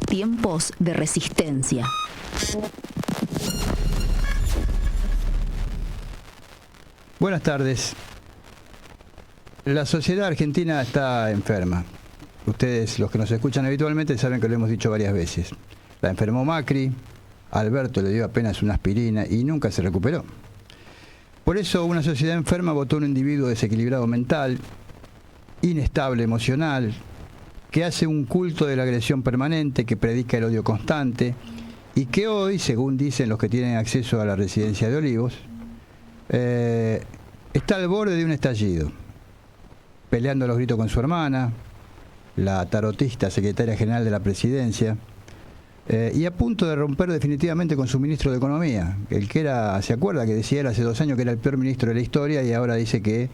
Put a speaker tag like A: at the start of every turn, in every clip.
A: Tiempos de resistencia.
B: Buenas tardes. La sociedad argentina está enferma. Ustedes, los que nos escuchan habitualmente, saben que lo hemos dicho varias veces. La enfermó Macri, Alberto le dio apenas una aspirina y nunca se recuperó. Por eso una sociedad enferma votó un individuo desequilibrado mental, inestable emocional, que hace un culto de la agresión permanente, que predica el odio constante y que hoy, según dicen los que tienen acceso a la residencia de Olivos, está al borde de un estallido, peleando a los gritos con su hermana, la tarotista secretaria general de la presidencia, y a punto de romper definitivamente con su ministro de Economía, el que era, ¿se acuerda? Que decía él hace 2 años que era el peor ministro de la historia y ahora dice que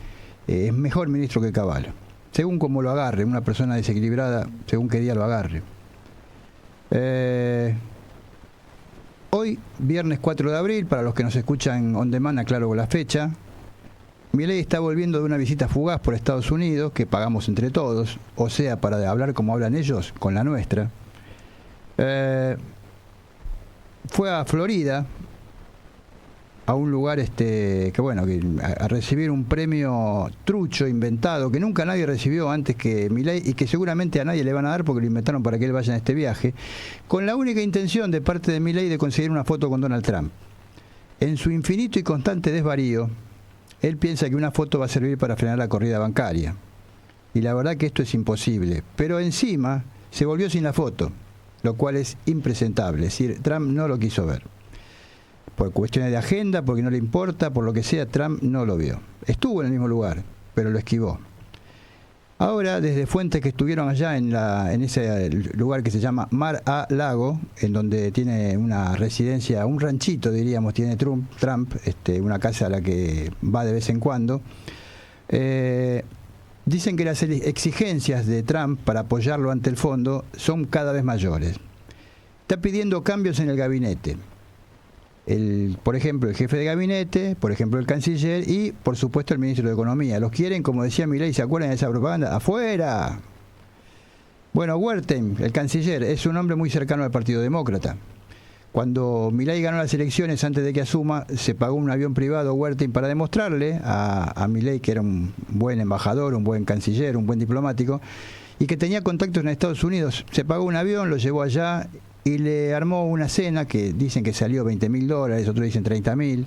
B: es mejor ministro que Cavallo. Según como lo agarre, una persona desequilibrada, según qué día lo agarre. Hoy, viernes 4 de abril, para los que nos escuchan on demand, aclaro con la fecha, Milei está volviendo de una visita fugaz por Estados Unidos, que pagamos entre todos, o sea, para hablar como hablan ellos, con la nuestra. Fue a Florida, a un lugar a recibir un premio trucho, inventado, que nunca nadie recibió antes que Milei y que seguramente a nadie le van a dar porque lo inventaron para que él vaya en este viaje, con la única intención de parte de Milei de conseguir una foto con Donald Trump. En su infinito y constante desvarío, él piensa que una foto va a servir para frenar la corrida bancaria. Y la verdad que esto es imposible. Pero encima se volvió sin la foto, lo cual es impresentable. Es decir, Trump no lo quiso ver. Por cuestiones de agenda, porque no le importa, por lo que sea, Trump no lo vio. Estuvo en el mismo lugar, pero lo esquivó. Ahora, desde fuentes que estuvieron allá en ese lugar que se llama Mar-a-Lago, en donde tiene una residencia, un ranchito diríamos, tiene Trump, una casa a la que va de vez en cuando, dicen que las exigencias de Trump para apoyarlo ante el fondo son cada vez mayores. Está pidiendo cambios en el gabinete. Por ejemplo, el jefe de gabinete, por ejemplo, el canciller y, por supuesto, el ministro de Economía. Los quieren, como decía Milei, ¿se acuerdan de esa propaganda? ¡Afuera! Bueno, Wertheim, el canciller, es un hombre muy cercano al Partido Demócrata. Cuando Milei ganó las elecciones, antes de que asuma, se pagó un avión privado Wertheim para demostrarle a Milei que era un buen embajador, un buen canciller, un buen diplomático, y que tenía contactos en Estados Unidos. Se pagó un avión, lo llevó allá y le armó una cena que dicen que salió $20.000, otros dicen 30.000,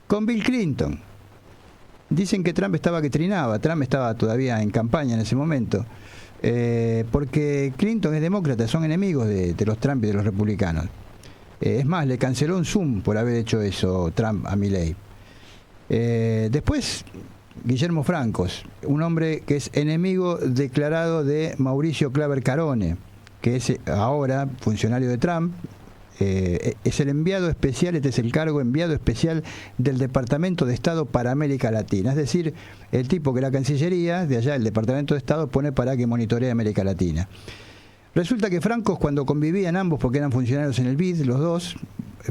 B: con Bill Clinton. Dicen que Trump estaba que trinaba. Trump estaba todavía en campaña en ese momento, porque Clinton es demócrata, son enemigos de los Trump y de los republicanos. Es más, le canceló un Zoom por haber hecho eso Trump a Milei. Después, Guillermo Francos, un hombre que es enemigo declarado de Mauricio Claver Carone, que es ahora funcionario de Trump, es el enviado especial, este es el cargo enviado especial del Departamento de Estado para América Latina. Es decir, el tipo que la Cancillería, de allá el Departamento de Estado, pone para que monitoree América Latina. Resulta que Francos, cuando convivían ambos, porque eran funcionarios en el BID, los dos,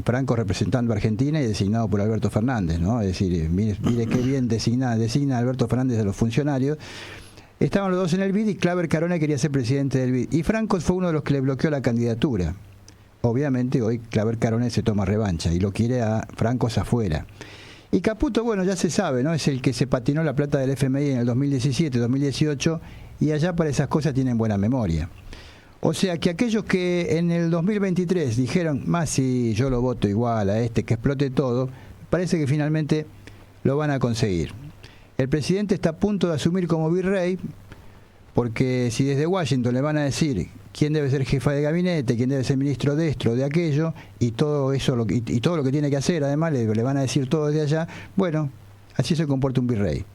B: Francos representando a Argentina y designado por Alberto Fernández, ¿no? Es decir, mire qué bien designa Alberto Fernández a los funcionarios. Estaban los dos en el BID y Claver Carone quería ser presidente del BID. Y Francos fue uno de los que le bloqueó la candidatura. Obviamente hoy Claver Carone se toma revancha y lo quiere a Francos afuera. Y Caputo, bueno, ya se sabe, ¿no? Es el que se patinó la plata del FMI en el 2017, 2018 y allá para esas cosas tienen buena memoria. O sea que aquellos que en el 2023 dijeron, más si yo lo voto igual a este, que explote todo, parece que finalmente lo van a conseguir. El presidente está a punto de asumir como virrey, porque si desde Washington le van a decir quién debe ser jefa de gabinete, quién debe ser ministro de esto o de aquello, y todo eso y todo lo que tiene que hacer, además le van a decir todo desde allá, bueno, así se comporta un virrey.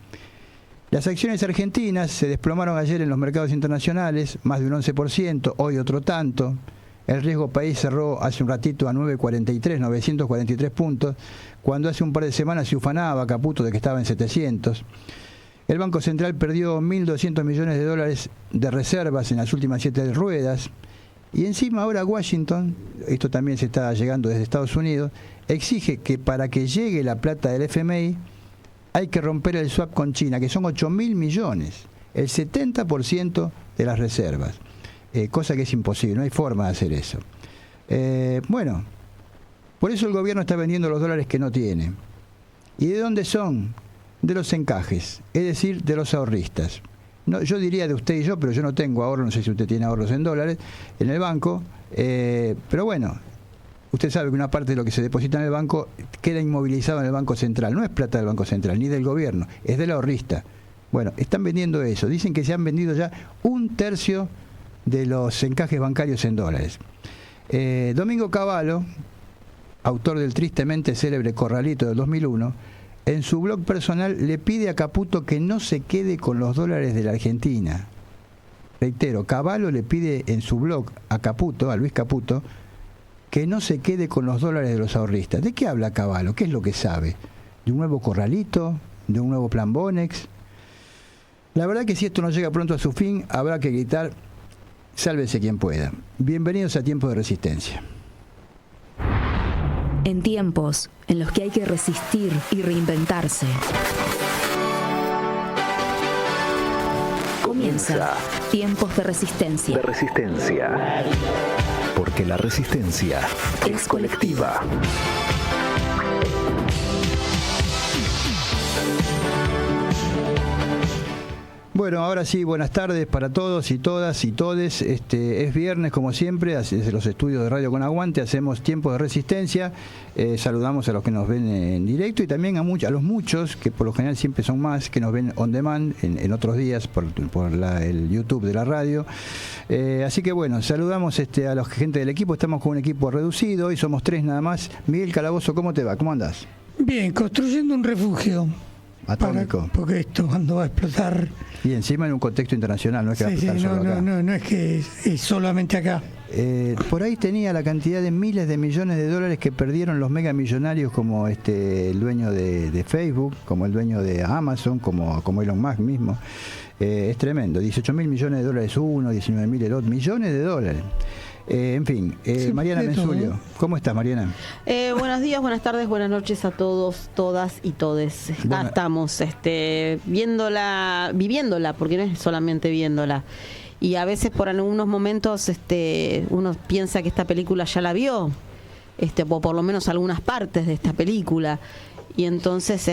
B: Las acciones argentinas se desplomaron ayer en los mercados internacionales, más de un 11%, hoy otro tanto. El riesgo país cerró hace un ratito a 943 puntos, cuando hace un par de semanas se ufanaba Caputo de que estaba en 700. El Banco Central perdió 1.200 millones de dólares de reservas en las últimas 7 ruedas. Y encima ahora Washington, esto también se está llegando desde Estados Unidos, exige que para que llegue la plata del FMI hay que romper el swap con China, que son 8.000 millones, el 70% de las reservas. cosa que es imposible, no hay forma de hacer eso. Bueno, por eso el gobierno está vendiendo los dólares que no tiene. ¿Y de dónde son? De los encajes, es decir, de los ahorristas. No, yo diría de usted y yo, pero yo no tengo ahorros, no sé si usted tiene ahorros en dólares en el banco, pero bueno, usted sabe que una parte de lo que se deposita en el banco queda inmovilizado en el Banco Central. No es plata del Banco Central, ni del gobierno, es del ahorrista. Bueno, están vendiendo eso. Dicen que se han vendido ya 1/3 de los encajes bancarios en dólares. Domingo Cavallo, autor del tristemente célebre Corralito del 2001, en su blog personal le pide a Caputo que no se quede con los dólares de la Argentina. Reitero, Cavallo le pide en su blog a Caputo, a Luis Caputo, que no se quede con los dólares de los ahorristas. ¿De qué habla Cavallo? ¿Qué es lo que sabe? ¿De un nuevo Corralito? ¿De un nuevo plan Bonex? La verdad que si esto no llega pronto a su fin, habrá que gritar, sálvese quien pueda. Bienvenidos a Tiempo de Resistencia.
A: En tiempos en los que hay que resistir y reinventarse. Comienza Tiempos de Resistencia.
C: De resistencia. Porque la resistencia es colectiva.
B: Bueno, ahora sí, buenas tardes para todos y todas y todes. Es viernes, como siempre, desde los estudios de Radio Con Aguante hacemos Tiempo de Resistencia. Saludamos a los que nos ven en directo y también a los muchos, que por lo general siempre son más, que nos ven on demand en otros días por el YouTube de la radio. Así que bueno, saludamos a la gente del equipo. Estamos con un equipo reducido, hoy somos 3 nada más. Miguel Calabozo, ¿cómo te va? ¿Cómo andás?
D: Bien, construyendo un refugio.
B: Atómico.
D: Porque esto cuando va a explotar...
B: Y encima en un contexto internacional, no es que va a explotar solo acá.
D: No es que es solamente acá.
B: Por ahí tenía la cantidad de miles de millones de dólares que perdieron los megamillonarios como el dueño de Facebook, como el dueño de Amazon, como Elon Musk mismo. Es tremendo, 18.000 millones de dólares uno, 19.000 el otro, millones de dólares. En fin, Mariana Mensulio, ¿cómo estás, Mariana?
E: Buenos días, buenas tardes, buenas noches a todos, todas y todes. Acá estamos viviéndola, porque no es solamente viéndola. Y a veces por algunos momentos uno piensa que esta película ya la vio, o por lo menos algunas partes de esta película. Y entonces,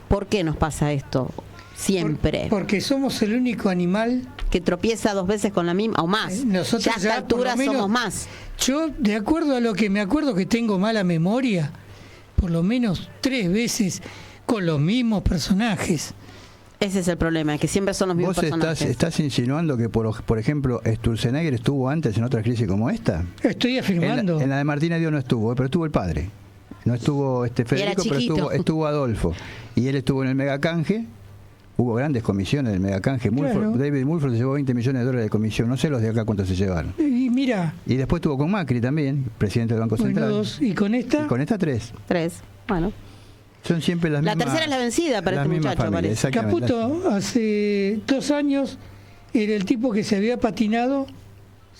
E: ¿por qué nos pasa esto? Siempre.
D: Porque somos el único animal
E: que tropieza 2 veces con la misma, o más.
D: Nosotros
E: ya a esta altura somos más.
D: Yo, de acuerdo a lo que me acuerdo que tengo mala memoria, por lo menos 3 veces con los mismos personajes.
E: Ese es el problema, que siempre son los mismos personajes.
B: ¿Vos estás insinuando que, por ejemplo, Sturzenegger estuvo antes en otra crisis como esta?
D: Estoy afirmando.
B: En la de Martina Dios no estuvo, pero estuvo el padre. No estuvo Federico, pero estuvo Adolfo. Y él estuvo en el megacanje. Hubo grandes comisiones del megacanje.
D: Claro.
B: David Mulford se llevó 20 millones de dólares de comisión. No sé los de acá cuántos se llevaron.
D: Y mira.
B: Y después estuvo con Macri también, presidente del Banco Central.
D: 2. ¿Y con esta?
B: Y con esta 3.
E: 3. Bueno.
B: Son siempre las mismas.
E: La tercera es la vencida para este muchacho, parece.
D: Caputo, hace 2 años, era el tipo que se había patinado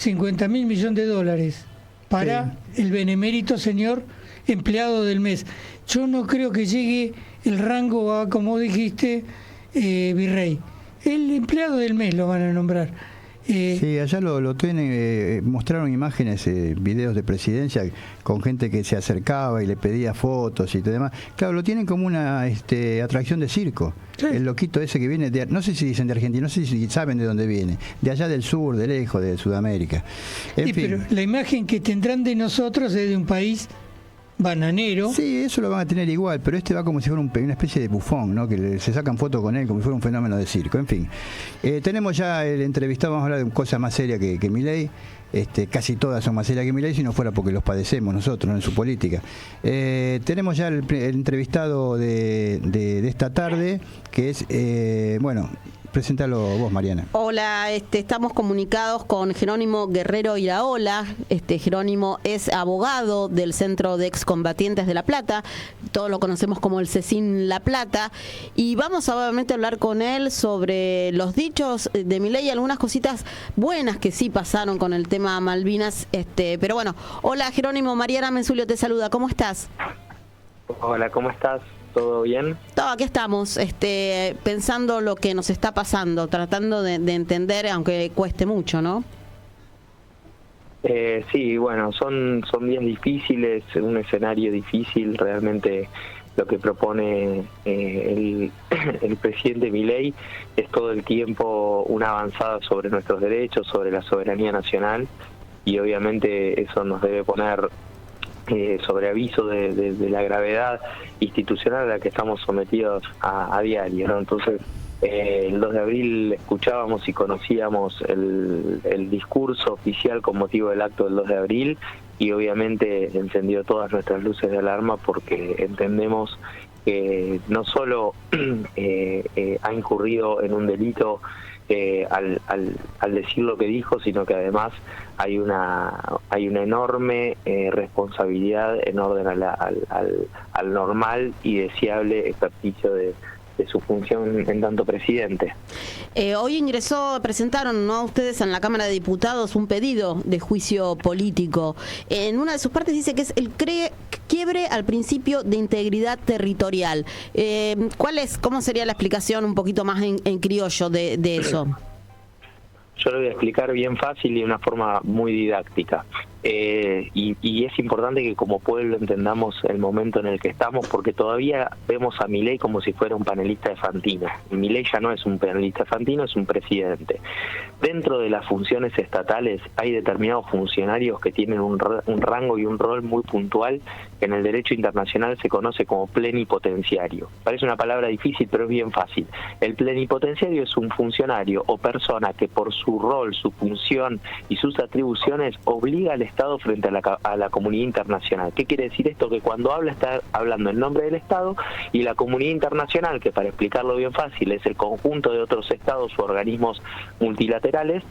D: 50.000 millones de dólares para el benemérito señor empleado del mes. Yo no creo que llegue el rango a, como dijiste, virrey. El empleado del mes lo van a nombrar.
B: Sí, allá lo tienen, mostraron imágenes, videos de presidencia con gente que se acercaba y le pedía fotos y todo demás. Claro, lo tienen como una atracción de circo. Sí. El loquito ese que viene no sé si dicen de Argentina, no sé si saben de dónde viene, de allá del sur, de lejos, de Sudamérica. En fin.
D: Pero la imagen que tendrán de nosotros es de un país bananero.
B: Sí, eso lo van a tener igual, pero va como si fuera una especie de bufón, ¿no? Que se sacan fotos con él como si fuera un fenómeno de circo. En fin, tenemos ya el entrevistado, vamos a hablar de cosas más serias que Milei. Casi todas son más serias que Milei, si no fuera porque los padecemos nosotros, ¿no? En su política. Tenemos ya el entrevistado de esta tarde, que es, preséntalo vos, Mariana.
E: Hola, estamos comunicados con Jerónimo Guerrero Iraola. Jerónimo es abogado del Centro de Excombatientes de La Plata. Todos lo conocemos como el CECIN La Plata. Y vamos obviamente a hablar con él sobre los dichos de Milei y algunas cositas buenas que sí pasaron con el tema Malvinas. Pero bueno, hola Jerónimo, Mariana Mensulio te saluda. ¿Cómo estás?
F: Hola, ¿cómo estás? ¿Todo bien?
E: Todo, aquí estamos, pensando lo que nos está pasando, tratando de entender, aunque cueste mucho, ¿no?
F: Sí, bueno, son días difíciles, un escenario difícil. Realmente lo que propone el presidente Milei es todo el tiempo una avanzada sobre nuestros derechos, sobre la soberanía nacional, y obviamente eso nos debe poner sobre aviso de la gravedad institucional a la que estamos sometidos a diario, ¿no? Entonces, el 2 de abril escuchábamos y conocíamos el discurso oficial con motivo del acto del 2 de abril, y obviamente encendió todas nuestras luces de alarma, porque entendemos que no solo ha incurrido en un delito al decir lo que dijo, sino que además hay una enorme responsabilidad en orden al normal y deseable ejercicio de su función en tanto presidente.
E: Hoy presentaron, ¿no?, ustedes en la Cámara de Diputados un pedido de juicio político. En una de sus partes dice que es el quiebre al principio de integridad territorial. ¿Cómo sería la explicación un poquito más en criollo de eso?
F: Yo lo voy a explicar bien fácil y de una forma muy didáctica. Y es importante que como pueblo entendamos el momento en el que estamos, porque todavía vemos a Milei como si fuera un panelista de Fantino. Y Milei ya no es un panelista de Fantino, es un presidente. Dentro de las funciones estatales hay determinados funcionarios que tienen un rango y un rol muy puntual, que en el derecho internacional se conoce como plenipotenciario. Parece una palabra difícil, pero es bien fácil. El plenipotenciario es un funcionario o persona que por su rol, su función y sus atribuciones obliga al Estado frente a la comunidad internacional. ¿Qué quiere decir esto? Que cuando habla está hablando en nombre del Estado, y la comunidad internacional, que para explicarlo bien fácil es el conjunto de otros estados u organismos multilaterales,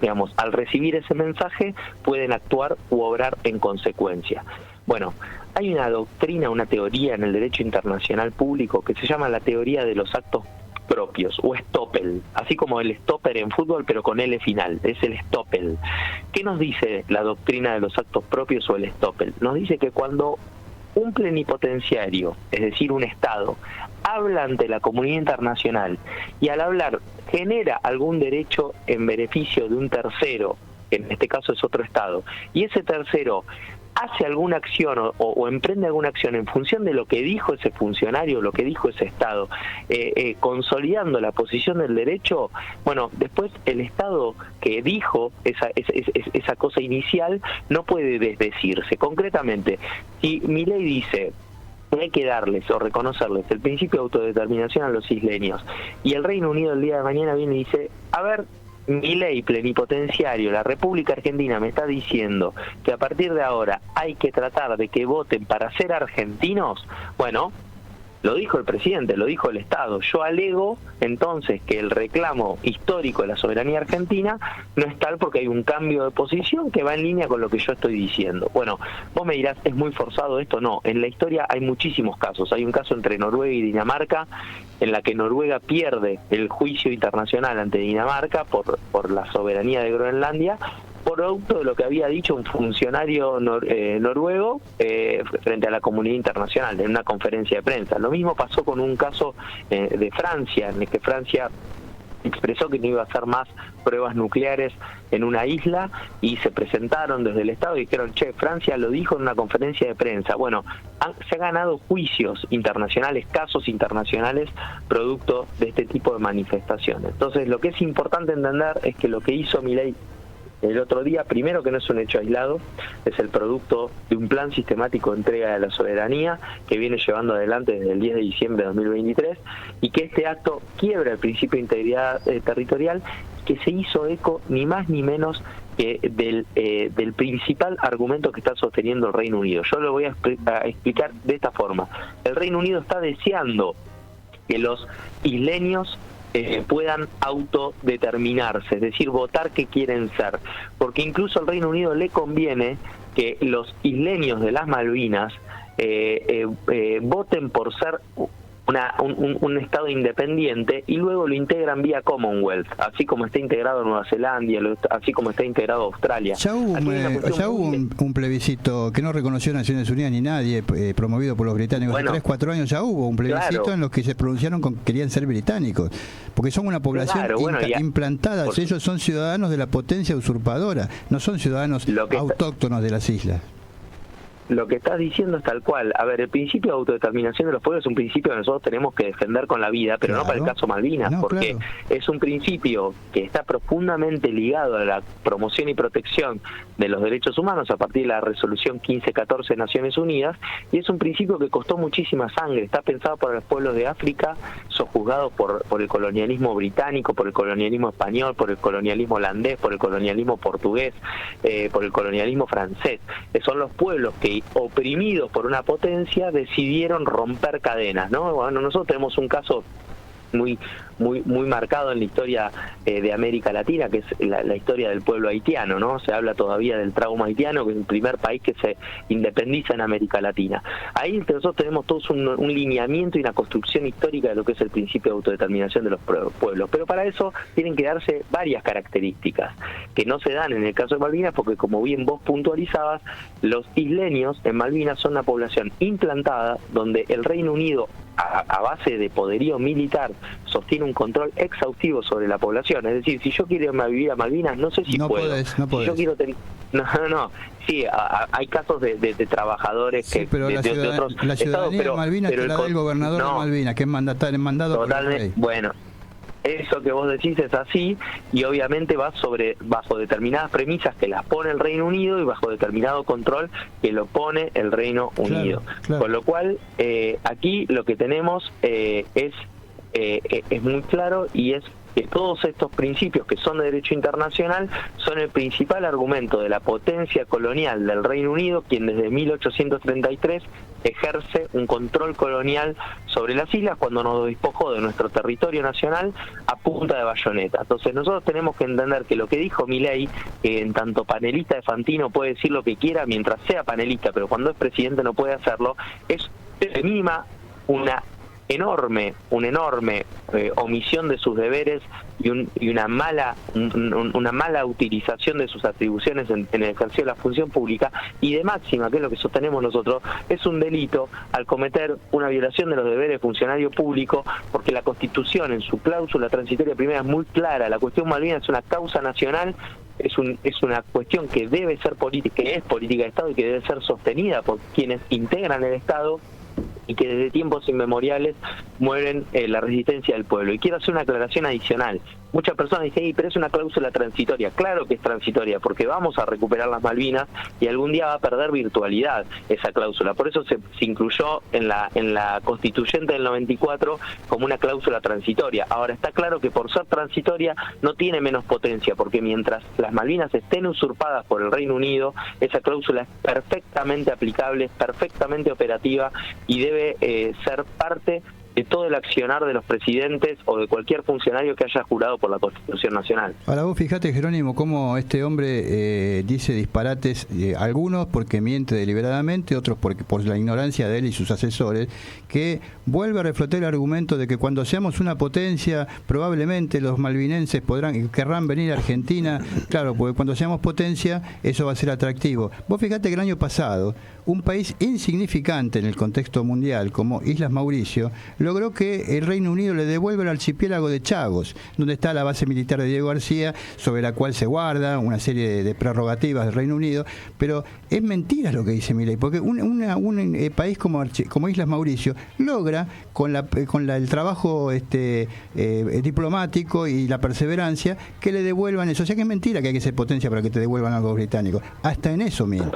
F: digamos, al recibir ese mensaje pueden actuar u obrar en consecuencia. Bueno, hay una doctrina, una teoría en el derecho internacional público que se llama la teoría de los actos propios, o Stoppel, así como el stopper en fútbol, pero con L final, es el Stoppel. ¿Qué nos dice la doctrina de los actos propios o el Stoppel? Nos dice que cuando un plenipotenciario, es decir, un Estado, habla ante la comunidad internacional y al hablar genera algún derecho en beneficio de un tercero, que en este caso es otro Estado, y ese tercero hace alguna acción o emprende alguna acción en función de lo que dijo ese funcionario, lo que dijo ese Estado, consolidando la posición del derecho, bueno, después el Estado que dijo esa cosa inicial no puede desdecirse. Concretamente, si Milei dice que hay que darles o reconocerles el principio de autodeterminación a los isleños, y el Reino Unido el día de mañana viene y dice, a ver, Milei plenipotenciario, la República Argentina me está diciendo que a partir de ahora hay que tratar de que voten para ser argentinos, bueno, lo dijo el presidente, lo dijo el Estado. Yo alego entonces que el reclamo histórico de la soberanía argentina no es tal porque hay un cambio de posición que va en línea con lo que yo estoy diciendo. Bueno, vos me dirás, ¿es muy forzado esto? No, en la historia hay muchísimos casos. Hay un caso entre Noruega y Dinamarca en la que Noruega pierde el juicio internacional ante Dinamarca por la soberanía de Groenlandia, producto de lo que había dicho un funcionario noruego frente a la comunidad internacional en una conferencia de prensa. Lo mismo pasó con un caso de Francia, en el que Francia expresó que no iba a hacer más pruebas nucleares en una isla, y se presentaron desde el Estado y dijeron, che, Francia lo dijo en una conferencia de prensa. Bueno, se han ganado juicios internacionales, casos internacionales, producto de este tipo de manifestaciones. Entonces, lo que es importante entender es que lo que hizo Milei el otro día, primero, que no es un hecho aislado, es el producto de un plan sistemático de entrega de la soberanía que viene llevando adelante desde el 10 de diciembre de 2023, y que este acto quiebra el principio de integridad territorial, que se hizo eco ni más ni menos que del principal argumento que está sosteniendo el Reino Unido. Yo lo voy a explicar de esta forma. El Reino Unido está deseando que los isleños puedan autodeterminarse, es decir, votar qué quieren ser, porque incluso al Reino Unido le conviene que los isleños de las Malvinas voten por ser un estado independiente y luego lo integran vía Commonwealth, así como está integrado Nueva Zelanda, así como está integrado Australia.
B: Ya hubo un plebiscito que no reconoció Naciones Unidas ni nadie, promovido por los británicos. Bueno, hace 3-4 años ya hubo un plebiscito en los que se pronunciaron que querían ser británicos, porque son una población implantada. Ellos son ciudadanos de la potencia usurpadora, no son ciudadanos autóctonos de las islas.
F: Lo que estás diciendo es tal cual. A ver, el principio de autodeterminación de los pueblos es un principio que nosotros tenemos que defender con la vida, pero no para el caso Malvinas, porque es un principio que está profundamente ligado a la promoción y protección de los derechos humanos a partir de la resolución 1514 de Naciones Unidas, y es un principio que costó muchísima sangre. Está pensado para los pueblos de África, sojuzgados por el colonialismo británico, por el colonialismo español, por el colonialismo holandés, por el colonialismo portugués, por el colonialismo francés. Son los pueblos que, oprimidos por una potencia, decidieron romper cadenas, ¿no? Bueno, nosotros tenemos un caso muy marcado en la historia de América Latina, que es la historia del pueblo haitiano, ¿no? Se habla todavía del trauma haitiano, que es el primer país que se independiza en América Latina. Ahí nosotros tenemos todos un lineamiento y una construcción histórica de lo que es el principio de autodeterminación de los pueblos, pero para eso tienen que darse varias características que no se dan en el caso de Malvinas, porque como bien vos puntualizabas, los isleños en Malvinas son una población implantada donde el Reino Unido, a base de poderío militar, sostiene un control exhaustivo sobre la población. Es decir, si yo quiero irme a vivir a Malvinas, no sé si puedo.
B: No podés.
F: Si yo quiero sí, hay casos de trabajadores que
B: pero
F: de otros
B: la ciudadanía de Malvinas es la del gobernador de Malvinas, que es mandado
F: totalmente,
B: por el rey.
F: Bueno, eso que vos decís es así, y obviamente va bajo determinadas premisas que las pone el Reino Unido y bajo determinado control que lo pone el Reino Unido. Claro. Con lo cual, aquí lo que tenemos es muy claro, y es que todos estos principios que son de derecho internacional son el principal argumento de la potencia colonial del Reino Unido, quien desde 1833 ejerce un control colonial sobre las islas cuando nos despojó de nuestro territorio nacional a punta de bayoneta. Entonces nosotros tenemos que entender que lo que dijo Milei, que en tanto panelista de Fantino puede decir lo que quiera mientras sea panelista, pero cuando es presidente no puede hacerlo, es de mínima una enorme omisión de sus deberes y una mala utilización de sus atribuciones en el ejercicio de la función pública, y de máxima, que es lo que sostenemos nosotros, es un delito al cometer una violación de los deberes de funcionario público, porque la Constitución en su cláusula transitoria primera es muy clara. La cuestión Malvinas es una causa nacional, es una cuestión que debe ser política, que es política de Estado y que debe ser sostenida por quienes integran el Estado, y que desde tiempos inmemoriales mueven la resistencia del pueblo. Y quiero hacer una aclaración adicional. Muchas personas dicen, pero es una cláusula transitoria. Claro que es transitoria, porque vamos a recuperar las Malvinas y algún día va a perder virtualidad esa cláusula. Por eso se incluyó en la Constituyente del 94 como una cláusula transitoria. Ahora, está claro que por ser transitoria no tiene menos potencia, porque mientras las Malvinas estén usurpadas por el Reino Unido, esa cláusula es perfectamente aplicable, perfectamente operativa, y debe ser parte de todo el accionar de los presidentes o de cualquier funcionario que haya jurado por la Constitución Nacional.
B: Ahora vos fijate, Jerónimo, cómo este hombre dice disparates, algunos porque miente deliberadamente, otros porque por la ignorancia de él y sus asesores, que vuelve a reflotar el argumento de que cuando seamos una potencia, probablemente los malvinenses querrán venir a Argentina. Claro, porque cuando seamos potencia, eso va a ser atractivo. Vos fijate que el año pasado, un país insignificante en el contexto mundial, como Islas Mauricio, logró que el Reino Unido le devuelva el archipiélago de Chagos, donde está la base militar de Diego García, sobre la cual se guarda una serie de prerrogativas del Reino Unido. Pero es mentira lo que dice Milei, porque un país como Islas Mauricio logra, con el trabajo diplomático y la perseverancia, que le devuelvan eso. O sea que es mentira que hay que ser potencia para que te devuelvan algo británico. Hasta en eso miente.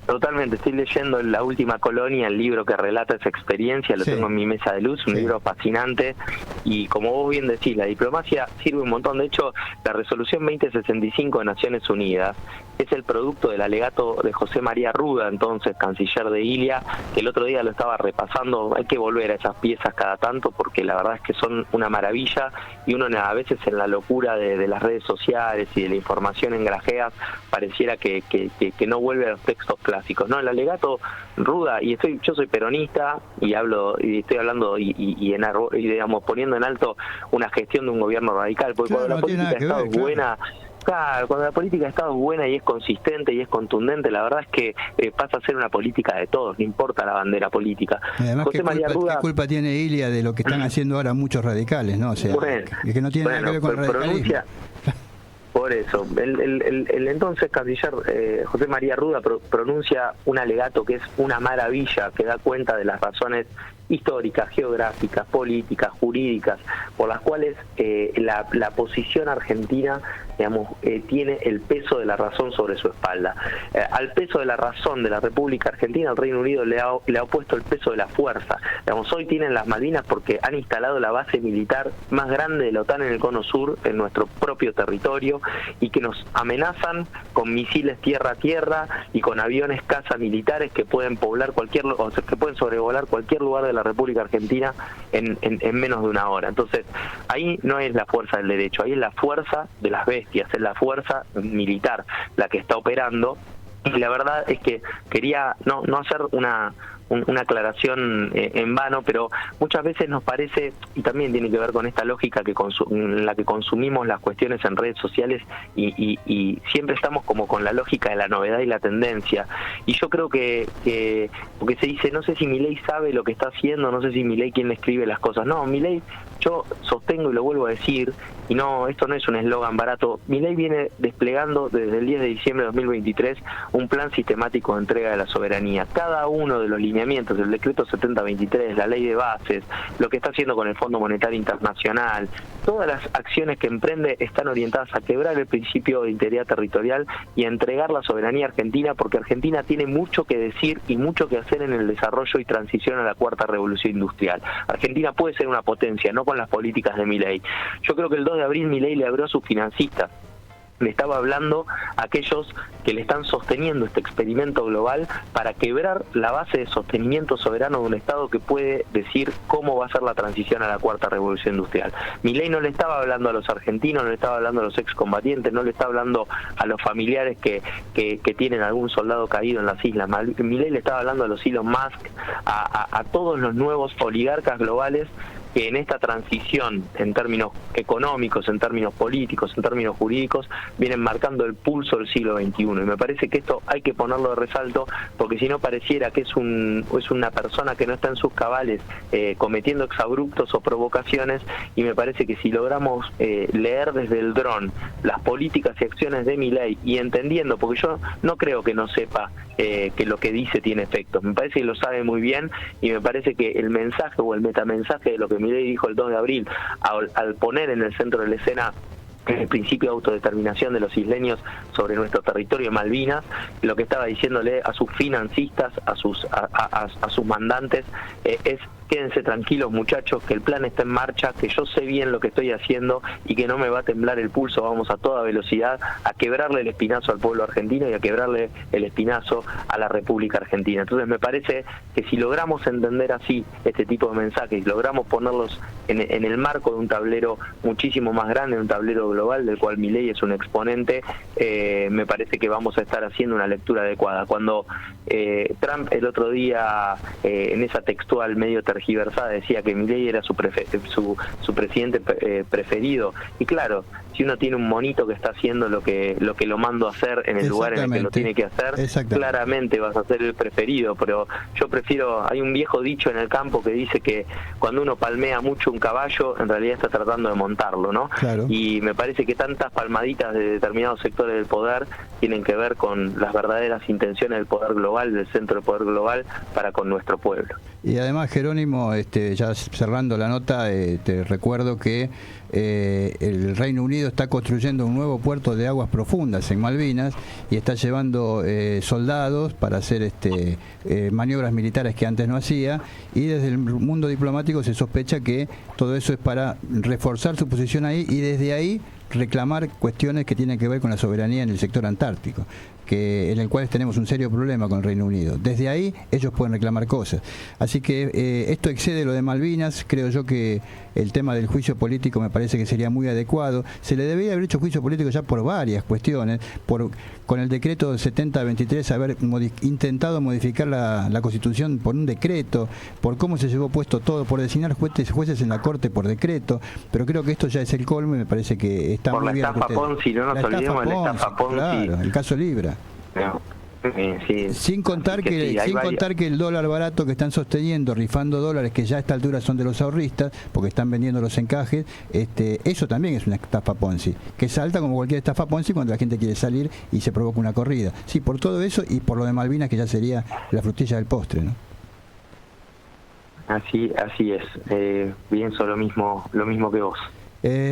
F: Totalmente, estoy leyendo La Última Colonia, el libro que relata esa experiencia, lo tengo en mi mesa de luz, un libro fascinante, y como vos bien decís, la diplomacia sirve un montón. De hecho, la resolución 2065 de Naciones Unidas es el producto del alegato de José María Ruda, entonces canciller de Ilia, que el otro día lo estaba repasando. Hay que volver a esas piezas cada tanto porque la verdad es que son una maravilla, y uno a veces en la locura de las redes sociales y de la información en grajeas pareciera que no vuelve a los textos clásicos. No, el alegato Ruda, y yo soy peronista y estoy hablando y digamos poniendo en alto una gestión de un gobierno radical, porque
B: Claro,
F: cuando la política de Estado es buena, claro, cuando la política de Estado es buena y es consistente y es contundente, la verdad es que pasa a ser una política de todos, no importa la bandera política.
B: Y además,
F: José María Ruda,
B: ¿qué culpa tiene Ilia de lo que están haciendo ahora muchos radicales, no? O sea, que no tiene nada que ver con el radicalismo.
F: Por eso, el entonces canciller José María Ruda pronuncia un alegato que es una maravilla, que da cuenta de las razones históricas, geográficas, políticas, jurídicas, por las cuales la posición argentina, digamos, tiene el peso de la razón sobre su espalda. Al peso de la razón de la República Argentina, el Reino Unido le ha opuesto el peso de la fuerza. Digamos, hoy tienen las Malvinas porque han instalado la base militar más grande de la OTAN en el Cono Sur, en nuestro propio territorio, y que nos amenazan con misiles tierra a tierra y con aviones caza militares que pueden poblar que pueden sobrevolar cualquier lugar de la República Argentina en menos de una hora. Entonces, ahí no es la fuerza del derecho, ahí es la fuerza de las bestias, es la fuerza militar la que está operando. Y la verdad es que quería no hacer una aclaración en vano, pero muchas veces nos parece, y también tiene que ver con esta lógica en la que consumimos las cuestiones en redes sociales y siempre estamos como con la lógica de la novedad y la tendencia. Y yo creo que porque se dice, no sé si Milei sabe lo que está haciendo, no sé si Milei quién le escribe las cosas. No, Milei, yo sostengo y lo vuelvo a decir, y no, esto no es un eslogan barato. Milei viene desplegando desde el 10 de diciembre de 2023 un plan sistemático de entrega de la soberanía. Cada uno de los lineamientos, el decreto 7023, la ley de bases, lo que está haciendo con el Fondo Monetario Internacional, todas las acciones que emprende están orientadas a quebrar el principio de integridad territorial y a entregar la soberanía argentina, porque Argentina tiene mucho que decir y mucho que hacer en el desarrollo y transición a la cuarta revolución industrial. Argentina puede ser una potencia, no con las políticas de Milei. Yo creo que el 2 de abril Milei le habló a sus financistas. Le estaba hablando a aquellos que le están sosteniendo este experimento global para quebrar la base de sostenimiento soberano de un Estado que puede decir cómo va a ser la transición a la cuarta revolución industrial. Milei no le estaba hablando a los argentinos, no le estaba hablando a los excombatientes, no le está hablando a los familiares que tienen algún soldado caído en las islas. Milei le estaba hablando a los Elon Musk, a todos los nuevos oligarcas globales que en esta transición, en términos económicos, en términos políticos, en términos jurídicos, vienen marcando el pulso del siglo XXI. Y me parece que esto hay que ponerlo de resalto, porque si no pareciera que es una persona que no está en sus cabales cometiendo exabruptos o provocaciones, y me parece que si logramos leer desde el dron las políticas y acciones de Milei y entendiendo, porque yo no creo que no sepa que lo que dice tiene efectos, me parece que lo sabe muy bien, y me parece que el mensaje o el metamensaje de lo que Milei dijo el 2 de abril al poner en el centro de la escena el principio de autodeterminación de los isleños sobre nuestro territorio Malvinas, lo que estaba diciéndole a sus financistas, a sus mandantes, es: quédense tranquilos, muchachos, que el plan está en marcha, que yo sé bien lo que estoy haciendo y que no me va a temblar el pulso. Vamos a toda velocidad a quebrarle el espinazo al pueblo argentino y a quebrarle el espinazo a la República Argentina. Entonces me parece que si logramos entender así este tipo de mensajes y logramos ponerlos en el marco de un tablero muchísimo más grande, un tablero global del cual Milei es un exponente, me parece que vamos a estar haciendo una lectura adecuada. Cuando Trump el otro día, en esa textual medio tergiversada, decía que Milei era su presidente preferido, y claro, si uno tiene un monito que está haciendo lo que lo mando a hacer en el lugar en el que lo tiene que hacer, claramente vas a ser el preferido. Pero yo prefiero, hay un viejo dicho en el campo que dice que cuando uno palmea mucho un caballo, en realidad está tratando de montarlo, ¿no?
B: Claro.
F: Y me parece que tantas palmaditas de determinados sectores del poder tienen que ver con las verdaderas intenciones del poder global, del centro del poder global, para con nuestro pueblo.
B: Y además, Jerónimo, ya cerrando la nota, te recuerdo que el Reino Unido está construyendo un nuevo puerto de aguas profundas en Malvinas y está llevando soldados para hacer maniobras militares que antes no hacía, y desde el mundo diplomático se sospecha que todo eso es para reforzar su posición ahí y desde ahí reclamar cuestiones que tienen que ver con la soberanía en el sector antártico, en el cual tenemos un serio problema con el Reino Unido. Desde ahí ellos pueden reclamar cosas. Así que esto excede lo de Malvinas. Creo yo que el tema del juicio político me parece que sería muy adecuado. Se le debería haber hecho juicio político ya por varias cuestiones, con el decreto 7023 haber intentado modificar la Constitución por un decreto, por cómo se llevó puesto todo, por designar jueces en la Corte por decreto, pero creo que esto ya es el colmo y me parece que está
F: por
B: muy bien.
F: Por la estafa Ponzi, no nos olvidemos de la estafa Ponzi.
B: Claro, el caso Libra.
F: No. Sí.
B: Sin contar que el dólar barato que están sosteniendo, rifando dólares que ya a esta altura son de los ahorristas, porque están vendiendo los encajes, eso también es una estafa Ponzi, que salta como cualquier estafa Ponzi cuando la gente quiere salir y se provoca una corrida. Sí, por todo eso y por lo de Malvinas, que ya sería la frutilla del postre, ¿no?
F: Así es. Pienso lo mismo que vos.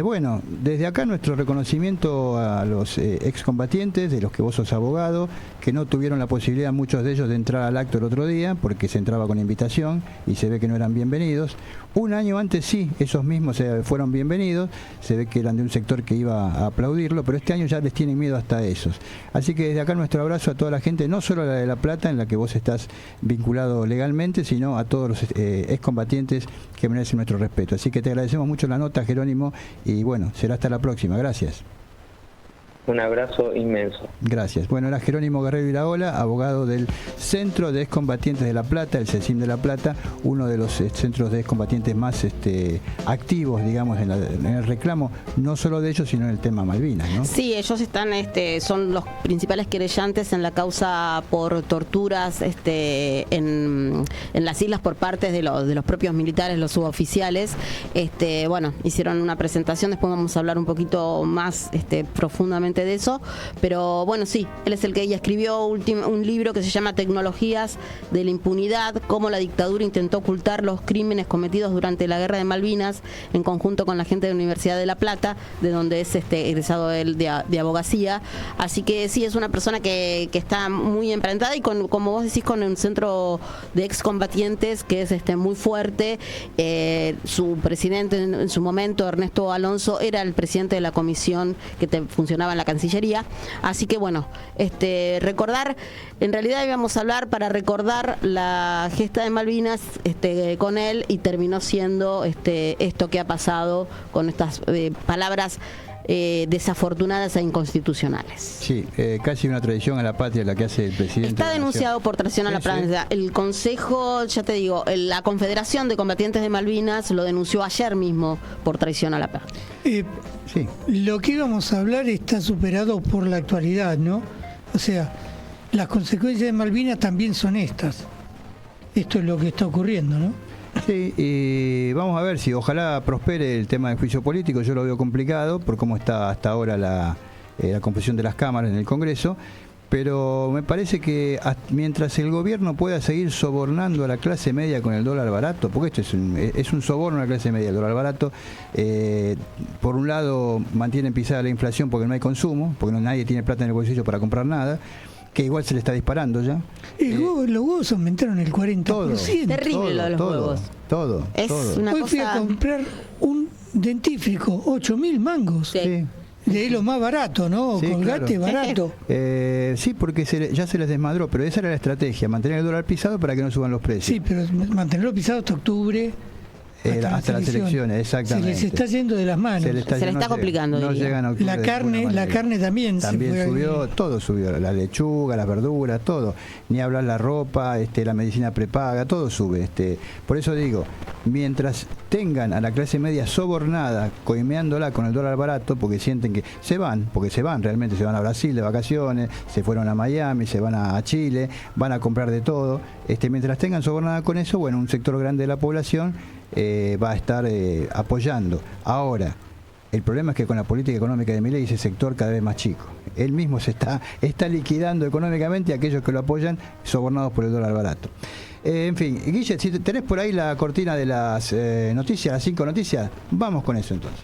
B: Bueno, desde acá nuestro reconocimiento a los excombatientes, de los que vos sos abogado, que no tuvieron la posibilidad, muchos de ellos, de entrar al acto el otro día, porque se entraba con invitación y se ve que no eran bienvenidos. Un año antes sí, esos mismos fueron bienvenidos, se ve que eran de un sector que iba a aplaudirlo, pero este año ya les tienen miedo hasta esos. Así que desde acá nuestro abrazo a toda la gente, no solo a la de La Plata, en la que vos estás vinculado legalmente, sino a todos los excombatientes que merecen nuestro respeto. Así que te agradecemos mucho la nota, Jerónimo, y bueno, será hasta la próxima. Gracias.
F: Un abrazo inmenso.
B: Gracias. Bueno, era Jerónimo Guerrero Iraola, abogado del Centro de Excombatientes de La Plata, el CECIM de La Plata, uno de los centros de excombatientes más activos, digamos, en el reclamo, no solo de ellos, sino en el tema Malvinas, ¿no?
E: Sí, ellos están, son los principales querellantes en la causa por torturas en las islas por parte de los propios militares, los suboficiales. Bueno, hicieron una presentación, después vamos a hablar un poquito más profundamente de eso, pero bueno, sí, él es el que ella escribió un libro que se llama Tecnologías de la Impunidad, cómo la dictadura intentó ocultar los crímenes cometidos durante la Guerra de Malvinas, en conjunto con la gente de la Universidad de La Plata, de donde es egresado él de abogacía. Así que sí, es una persona que está muy emparentada y como vos decís, con un centro de excombatientes que es muy fuerte. Su presidente en su momento, Ernesto Alonso, era el presidente de la comisión que funcionaba en la Cancillería. Así que bueno, recordar, en realidad íbamos a hablar para recordar la gesta de Malvinas con él, y terminó siendo esto que ha pasado con estas palabras desafortunadas e inconstitucionales.
B: Sí, casi una traición a la patria la que hace el presidente.
E: Está denunciado por traición a la patria. El Consejo, ya te digo, la Confederación de Combatientes de Malvinas lo denunció ayer mismo por traición a la patria.
B: Sí.
D: Lo que íbamos a hablar está superado por la actualidad, ¿no? O sea, las consecuencias de Malvinas también son estas. Esto es lo que está ocurriendo, ¿no?
B: Sí, y vamos a ver si ojalá prospere el tema del juicio político. Yo lo veo complicado por cómo está hasta ahora la composición de las cámaras en el Congreso, pero me parece que mientras el gobierno pueda seguir sobornando a la clase media con el dólar barato, porque esto es un soborno a la clase media, el dólar barato, por un lado mantienen pisada la inflación porque no hay consumo, porque nadie tiene plata en el bolsillo para comprar nada, que igual se le está disparando ya.
D: Los huevos aumentaron el 40%.
E: Todo, terrible lo de los huevos.
B: Todo.
E: Una
D: Hoy
E: cosa...
D: fui a comprar un dentífrico, 8.000 mangos.
E: Sí.
D: De lo más barato, ¿no?
B: Sí,
D: Colgate
B: claro.
D: barato.
B: Sí, porque ya se les desmadró, pero esa era la estrategia, mantener el dólar pisado para que no suban los precios.
D: Sí, pero mantenerlo pisado hasta octubre.
B: Hasta las elecciones, exactamente.
D: Se les está yendo de las manos.
E: Se le está complicando.
B: No llegan a octubre.
D: La carne también
B: subió, todo subió, la lechuga, las verduras, todo. Ni hablar la ropa, la medicina prepaga, todo sube. Por eso digo, mientras tengan a la clase media sobornada, coimeándola con el dólar barato, porque sienten que porque se van realmente, se van a Brasil de vacaciones, se fueron a Miami, se van a Chile, van a comprar de todo. Mientras tengan sobornada con eso, bueno, un sector grande de la población va a estar apoyando. Ahora, el problema es que con la política económica de Milei ese sector cada vez más chico. Él mismo se está liquidando económicamente a aquellos que lo apoyan, sobornados por el dólar barato. En fin, Guille, si tenés por ahí la cortina de las noticias, las 5 noticias, vamos con eso entonces.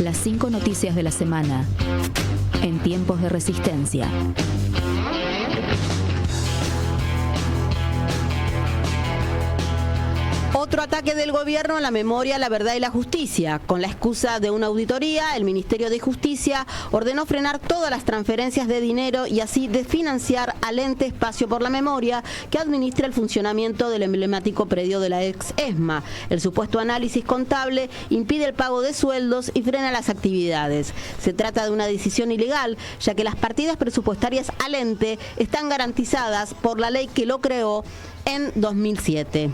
A: Las 5 noticias de la semana en tiempos de resistencia.
E: Otro ataque del gobierno a la memoria, la verdad y la justicia. Con la excusa de una auditoría, el Ministerio de Justicia ordenó frenar todas las transferencias de dinero y así desfinanciar al ente Espacio por la Memoria, que administra el funcionamiento del emblemático predio de la ex ESMA. El supuesto análisis contable impide el pago de sueldos y frena las actividades. Se trata de una decisión ilegal, ya que las partidas presupuestarias al ente están garantizadas por la ley que lo creó en 2007.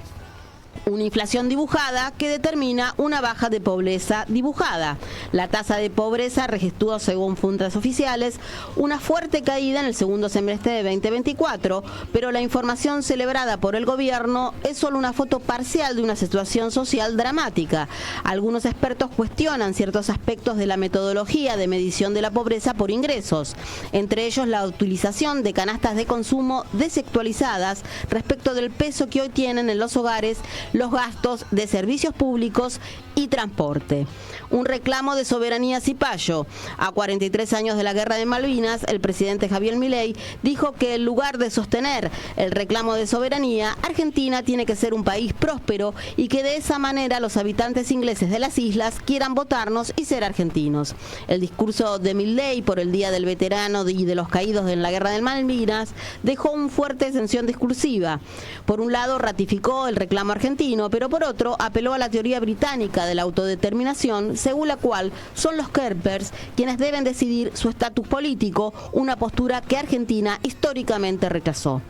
E: Una inflación dibujada que determina una baja de pobreza dibujada. La tasa de pobreza registró, según fuentes oficiales, una fuerte caída en el segundo semestre de 2024, pero la información celebrada por el gobierno es solo una foto parcial de una situación social dramática. Algunos expertos cuestionan ciertos aspectos de la metodología de medición de la pobreza por ingresos, entre ellos la utilización de canastas de consumo desactualizadas respecto del peso que hoy tienen en los hogares los gastos de servicios públicos y transporte. Un reclamo de soberanía cipayo. A 43 años de la Guerra de Malvinas, el presidente Javier Milei dijo que en lugar de sostener el reclamo de soberanía, Argentina tiene que ser un país próspero y que de esa manera los habitantes ingleses de las islas quieran votarnos y ser argentinos. El discurso de Milei por el Día del Veterano y de los Caídos en la Guerra de Malvinas dejó una fuerte tensión discursiva. Por un lado, ratificó el reclamo argentino, pero por otro, apeló a la teoría británica de la autodeterminación, según la cual son los Kerpers quienes deben decidir su estatus político, una postura que Argentina históricamente rechazó.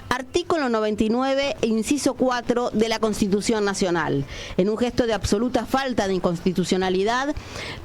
E: Artículo 99, inciso 4 de la Constitución Nacional. En un gesto de absoluta falta de inconstitucionalidad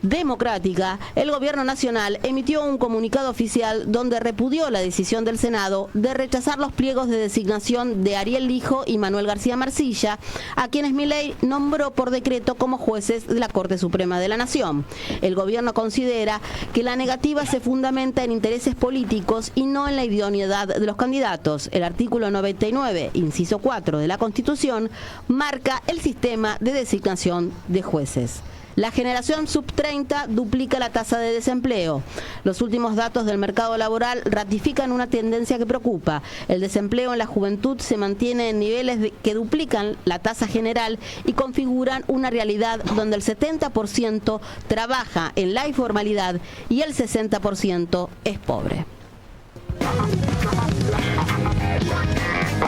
E: democrática, el Gobierno Nacional emitió un comunicado oficial donde repudió la decisión del Senado de rechazar los pliegos de designación de Ariel Lijo y Manuel García Marcilla, a quienes Milei nombró por decreto como jueces de la Corte Suprema de la Nación. El gobierno considera que la negativa se fundamenta en intereses políticos y no en la idoneidad de los candidatos. El artículo 99, inciso 4 de la Constitución, marca el sistema de designación de jueces. La generación sub-30 duplica la tasa de desempleo. Los últimos datos del mercado laboral ratifican una tendencia que preocupa. El desempleo en la juventud se mantiene en niveles que duplican la tasa general y configuran una realidad donde el 70% trabaja en la informalidad y el 60% es pobre.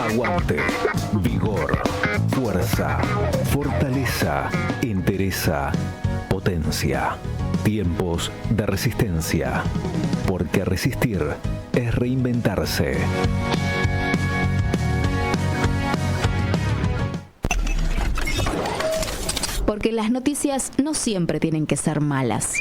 C: Aguante, vigor, fuerza, fortaleza, entereza, potencia. Tiempos de resistencia. Porque resistir es reinventarse.
A: Porque las noticias no siempre tienen que ser malas.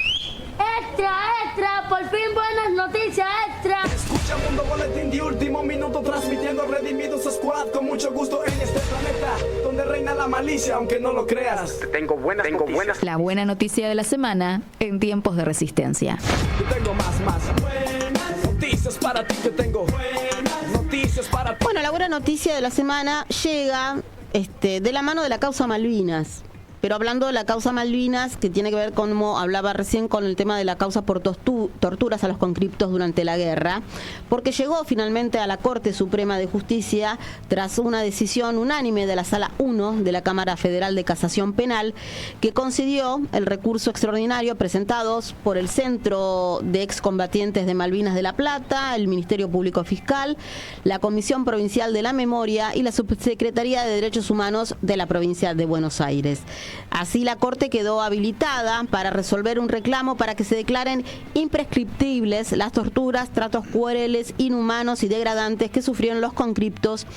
G: ¡Extra, extra! ¡Por fin buenas noticias, extra!
H: Escucha Mundo Boletín de último minuto, transmitiendo Redimidos Squad con mucho gusto en este planeta donde reina la malicia, aunque no lo creas. Tengo buenas noticias.
A: La buena noticia de la semana en tiempos de resistencia.
H: Yo tengo más buenas noticias para ti. Yo tengo buenas noticias para ti.
E: Bueno, la buena noticia de la semana llega de la mano de la causa Malvinas. Pero hablando de la causa Malvinas, que tiene que ver, como hablaba recién, con el tema de la causa por torturas a los conscriptos durante la guerra, porque llegó finalmente a la Corte Suprema de Justicia tras una decisión unánime de la Sala 1 de la Cámara Federal de Casación Penal, que concedió el recurso extraordinario presentados por el Centro de Excombatientes de Malvinas de La Plata, el Ministerio Público Fiscal, la Comisión Provincial de la Memoria y la Subsecretaría de Derechos Humanos de la Provincia de Buenos Aires. Así, la Corte quedó habilitada para resolver un reclamo para que se declaren imprescriptibles las torturas, tratos crueles, inhumanos y degradantes que sufrieron los conscriptos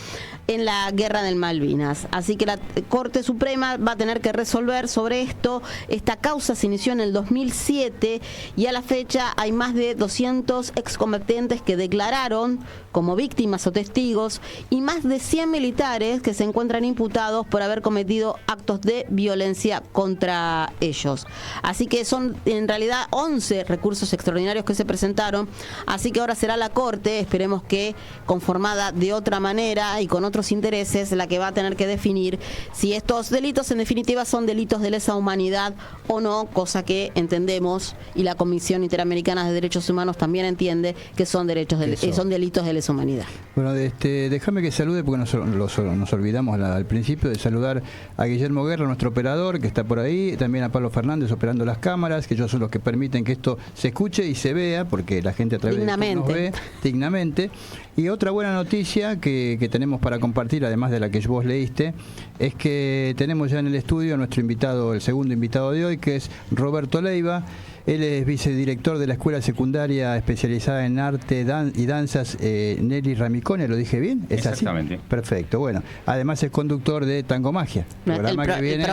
E: en la Guerra de Malvinas. Así que la Corte Suprema va a tener que resolver sobre esto. Esta causa se inició en el 2007 y a la fecha hay más de 200 excombatientes que declararon como víctimas o testigos y más de 100 militares que se encuentran imputados por haber cometido actos de violencia violencia contra ellos. Así que son en realidad 11 recursos extraordinarios que se presentaron, así que ahora será la Corte, esperemos que conformada de otra manera y con otros intereses, la que va a tener que definir si estos delitos en definitiva son delitos de lesa humanidad o no, cosa que entendemos y la Comisión Interamericana de Derechos Humanos también entiende que son delitos de lesa humanidad.
B: Bueno, déjame que salude porque nos olvidamos al principio de saludar a Guillermo Guerra, nuestro operador, que está por ahí, también a Pablo Fernández operando las cámaras, que ellos son los que permiten que esto se escuche y se vea, porque la gente a través de YouTube nos ve dignamente. Y otra buena noticia que tenemos para compartir, además de la que vos leíste, es que tenemos ya en el estudio a nuestro invitado, el segundo invitado de hoy, que es Roberto Leiva. Él es vicedirector de la Escuela Secundaria Especializada en Arte y Danzas Nelly Ramicone, ¿lo dije bien? ¿Es
I: exactamente
B: así? Perfecto, bueno. Además es conductor de Tango Magia, programa que viene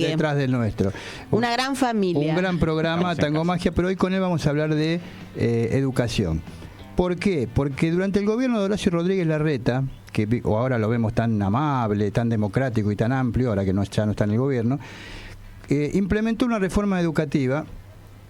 B: detrás del nuestro.
E: Una gran familia.
B: Un gran programa, Tango Magia, pero hoy con él vamos a hablar de educación. ¿Por qué? Porque durante el gobierno de Horacio Rodríguez Larreta, que ahora lo vemos tan amable, tan democrático y tan amplio, ahora que ya no está en el gobierno, implementó una reforma educativa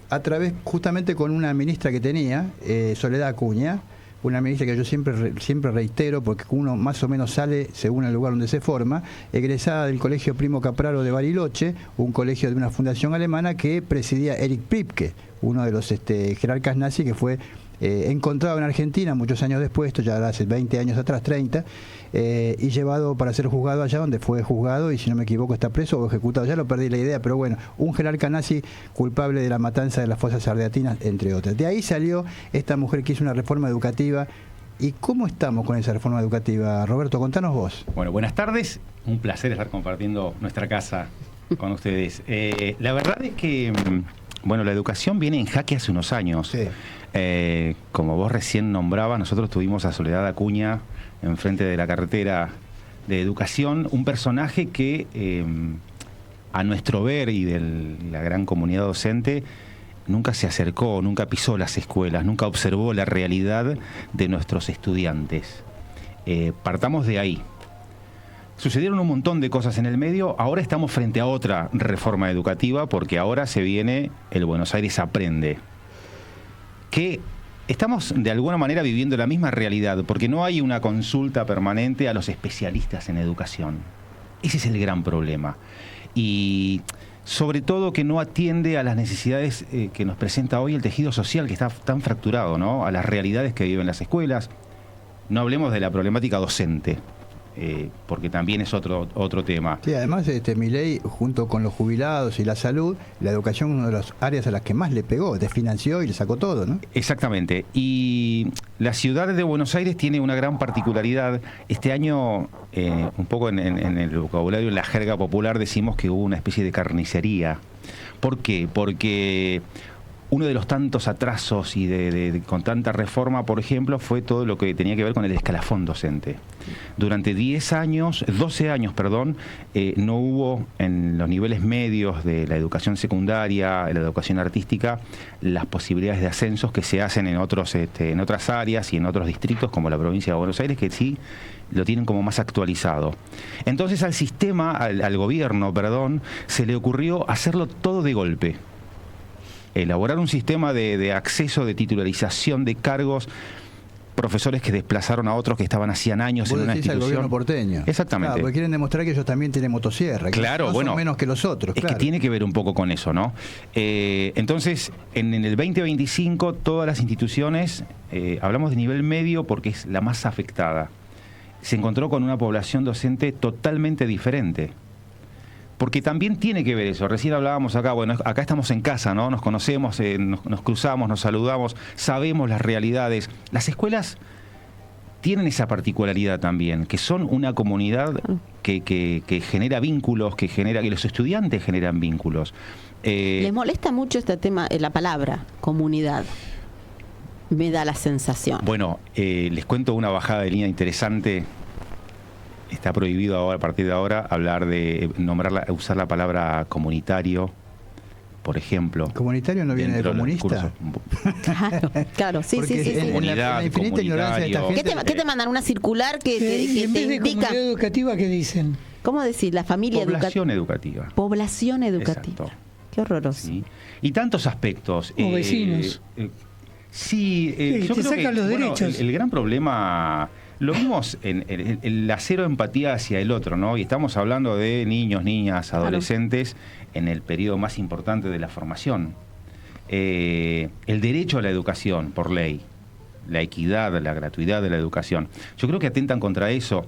B: a través, justamente con una ministra que tenía, Soledad Acuña, una ministra que yo siempre reitero, porque uno más o menos sale según el lugar donde se forma, egresada del Colegio Primo Capraro de Bariloche, un colegio de una fundación alemana que presidía Erich Priebke, uno de los jerarcas nazis que fue encontrado en Argentina muchos años después, esto ya hace 20 años atrás, 30, y llevado para ser juzgado allá, donde fue juzgado y si no me equivoco está preso o ejecutado, ya lo perdí la idea, pero bueno, un jerarca nazi culpable de la matanza de las fosas ardeatinas, entre otras. De ahí salió esta mujer que hizo una reforma educativa. ¿Y cómo estamos con esa reforma educativa? Roberto, contanos vos.
I: Bueno, buenas tardes, un placer estar compartiendo nuestra casa con ustedes. La verdad es que, bueno, la educación viene en jaque hace unos años.
B: Sí.
I: Como vos recién nombrabas, nosotros tuvimos a Soledad Acuña enfrente de la carretera de educación, un personaje que a nuestro ver y de la gran comunidad docente nunca se acercó, nunca pisó las escuelas, nunca observó la realidad de nuestros estudiantes. Partamos de ahí. Sucedieron un montón de cosas en el medio, ahora estamos frente a otra reforma educativa porque ahora se viene el Buenos Aires Aprende, que estamos de alguna manera viviendo la misma realidad, porque no hay una consulta permanente a los especialistas en educación. Ese es el gran problema. Y sobre todo que no atiende a las necesidades que nos presenta hoy el tejido social, que está tan fracturado, ¿no? A las realidades que viven las escuelas. No hablemos de la problemática docente, porque también es otro tema.
B: Sí, además Milei, junto con los jubilados y la salud, la educación es una de las áreas a las que más le pegó, desfinanció y le sacó todo, ¿no?
I: Exactamente. Y la ciudad de Buenos Aires tiene una gran particularidad. Este año, un poco en el vocabulario, en la jerga popular, decimos que hubo una especie de carnicería. ¿Por qué? Porque uno de los tantos atrasos y con tanta reforma, por ejemplo, fue todo lo que tenía que ver con el escalafón docente. Durante 12 años, no hubo en los niveles medios de la educación secundaria, la educación artística, las posibilidades de ascensos que se hacen en otras áreas y en otros distritos, como la provincia de Buenos Aires, que sí lo tienen como más actualizado. Entonces al gobierno, se le ocurrió hacerlo todo de golpe. Elaborar un sistema de acceso, de titularización de cargos, profesores que desplazaron a otros que estaban hacían años en una institución.
B: El gobierno porteño.
I: Exactamente.
B: Claro, porque quieren demostrar que ellos también tienen motosierra.
I: Claro,
B: bueno. Son menos que los otros.
I: Es que tiene que ver un poco con eso, ¿no? Entonces, en el 2025, todas las instituciones, hablamos de nivel medio porque es la más afectada, se encontró con una población docente totalmente diferente. Porque también tiene que ver eso. Recién hablábamos acá, bueno, acá estamos en casa, ¿no? Nos conocemos, nos cruzamos, nos saludamos, sabemos las realidades. Las escuelas tienen esa particularidad también, que son una comunidad que genera vínculos, que los estudiantes generan vínculos.
E: ¿Les molesta mucho este tema, la palabra comunidad? Me da la sensación.
I: Bueno, les cuento una bajada de línea interesante. Está prohibido ahora, a partir de ahora, usar la palabra comunitario, por ejemplo.
B: ¿Comunitario no viene de comunista?
E: Claro, sí.
I: Comunidad,
B: la infinita ignorancia de esta gente.
E: ¿Qué te mandan? ¿Una circular que
D: en vez
E: te
D: de
E: indica?
D: comunidad educativa, ¿qué dicen?
E: ¿Cómo decís? La familia
I: Población educativa.
E: Población educativa.
I: Exacto.
E: Qué horroroso.
I: Sí. Y tantos aspectos.
D: O vecinos.
I: Sí, yo
D: te
I: creo
D: sacan
I: que
D: los derechos.
I: el gran problema lo vimos en la cero empatía hacia el otro, ¿no? Y estamos hablando de niños, niñas, adolescentes en el periodo más importante de la formación. El derecho a la educación por ley, la equidad, la gratuidad de la educación. Yo creo que atentan contra eso.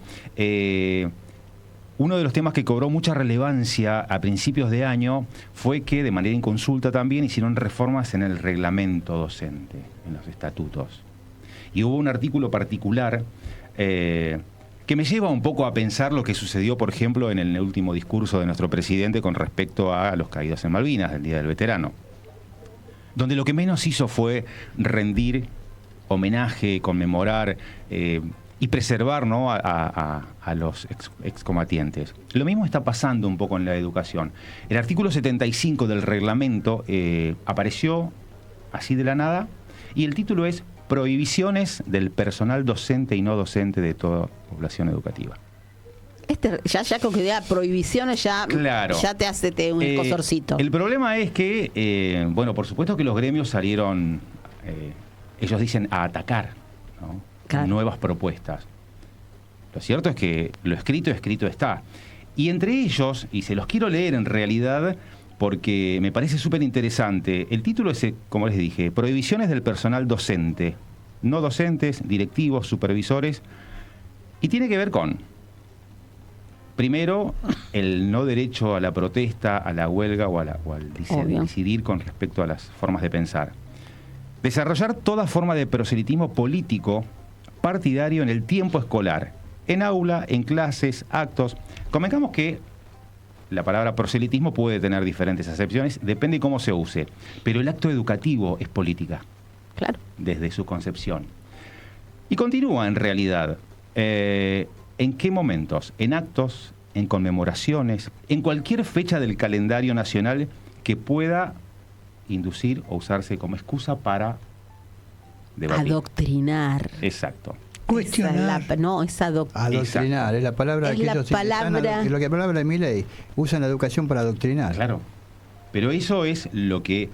I: Uno de los temas que cobró mucha relevancia a principios de año fue que de manera inconsulta también hicieron reformas en el reglamento docente, en los estatutos. Y hubo un artículo particular que me lleva un poco a pensar lo que sucedió, por ejemplo, en el último discurso de nuestro presidente con respecto a los caídos en Malvinas, del Día del Veterano, donde lo que menos hizo fue rendir homenaje, conmemorar y preservar, ¿no?, a los excombatientes. Lo mismo está pasando un poco en la educación. El artículo 75 del reglamento apareció así de la nada y el título es Prohibiciones del personal docente y no docente de toda población educativa.
E: Ya con que diga prohibiciones
I: Claro.
E: ya te hace un escosorcito.
I: El problema es que, bueno, por supuesto que los gremios salieron, ellos dicen, a atacar, ¿no?
E: Claro.
I: Nuevas propuestas. Lo cierto es que lo escrito está. Y entre ellos, y se los quiero leer en realidad, porque me parece súper interesante, el título es, como les dije, Prohibiciones del personal docente, no docentes, directivos, supervisores, y tiene que ver con, primero, el no derecho a la protesta, a la huelga o al decidir con respecto a las formas de pensar. Desarrollar toda forma de proselitismo político partidario en el tiempo escolar, en aula, en clases, actos. Convengamos que la palabra proselitismo puede tener diferentes acepciones, depende de cómo se use, pero el acto educativo es política.
E: Claro.
I: Desde su concepción. Y continúa en realidad. ¿En qué momentos? En actos, en conmemoraciones, en cualquier fecha del calendario nacional que pueda inducir o usarse como excusa para debatir.
E: Adoctrinar.
I: Exacto.
D: Cuestionar.
E: Es adoctrinar.
B: Adoctrinar, es la palabra
E: Es
B: que
E: la
B: ellos
E: palabra.
B: lo que la palabra de Milei, usan la educación para adoctrinar.
I: Claro. Pero eso es lo que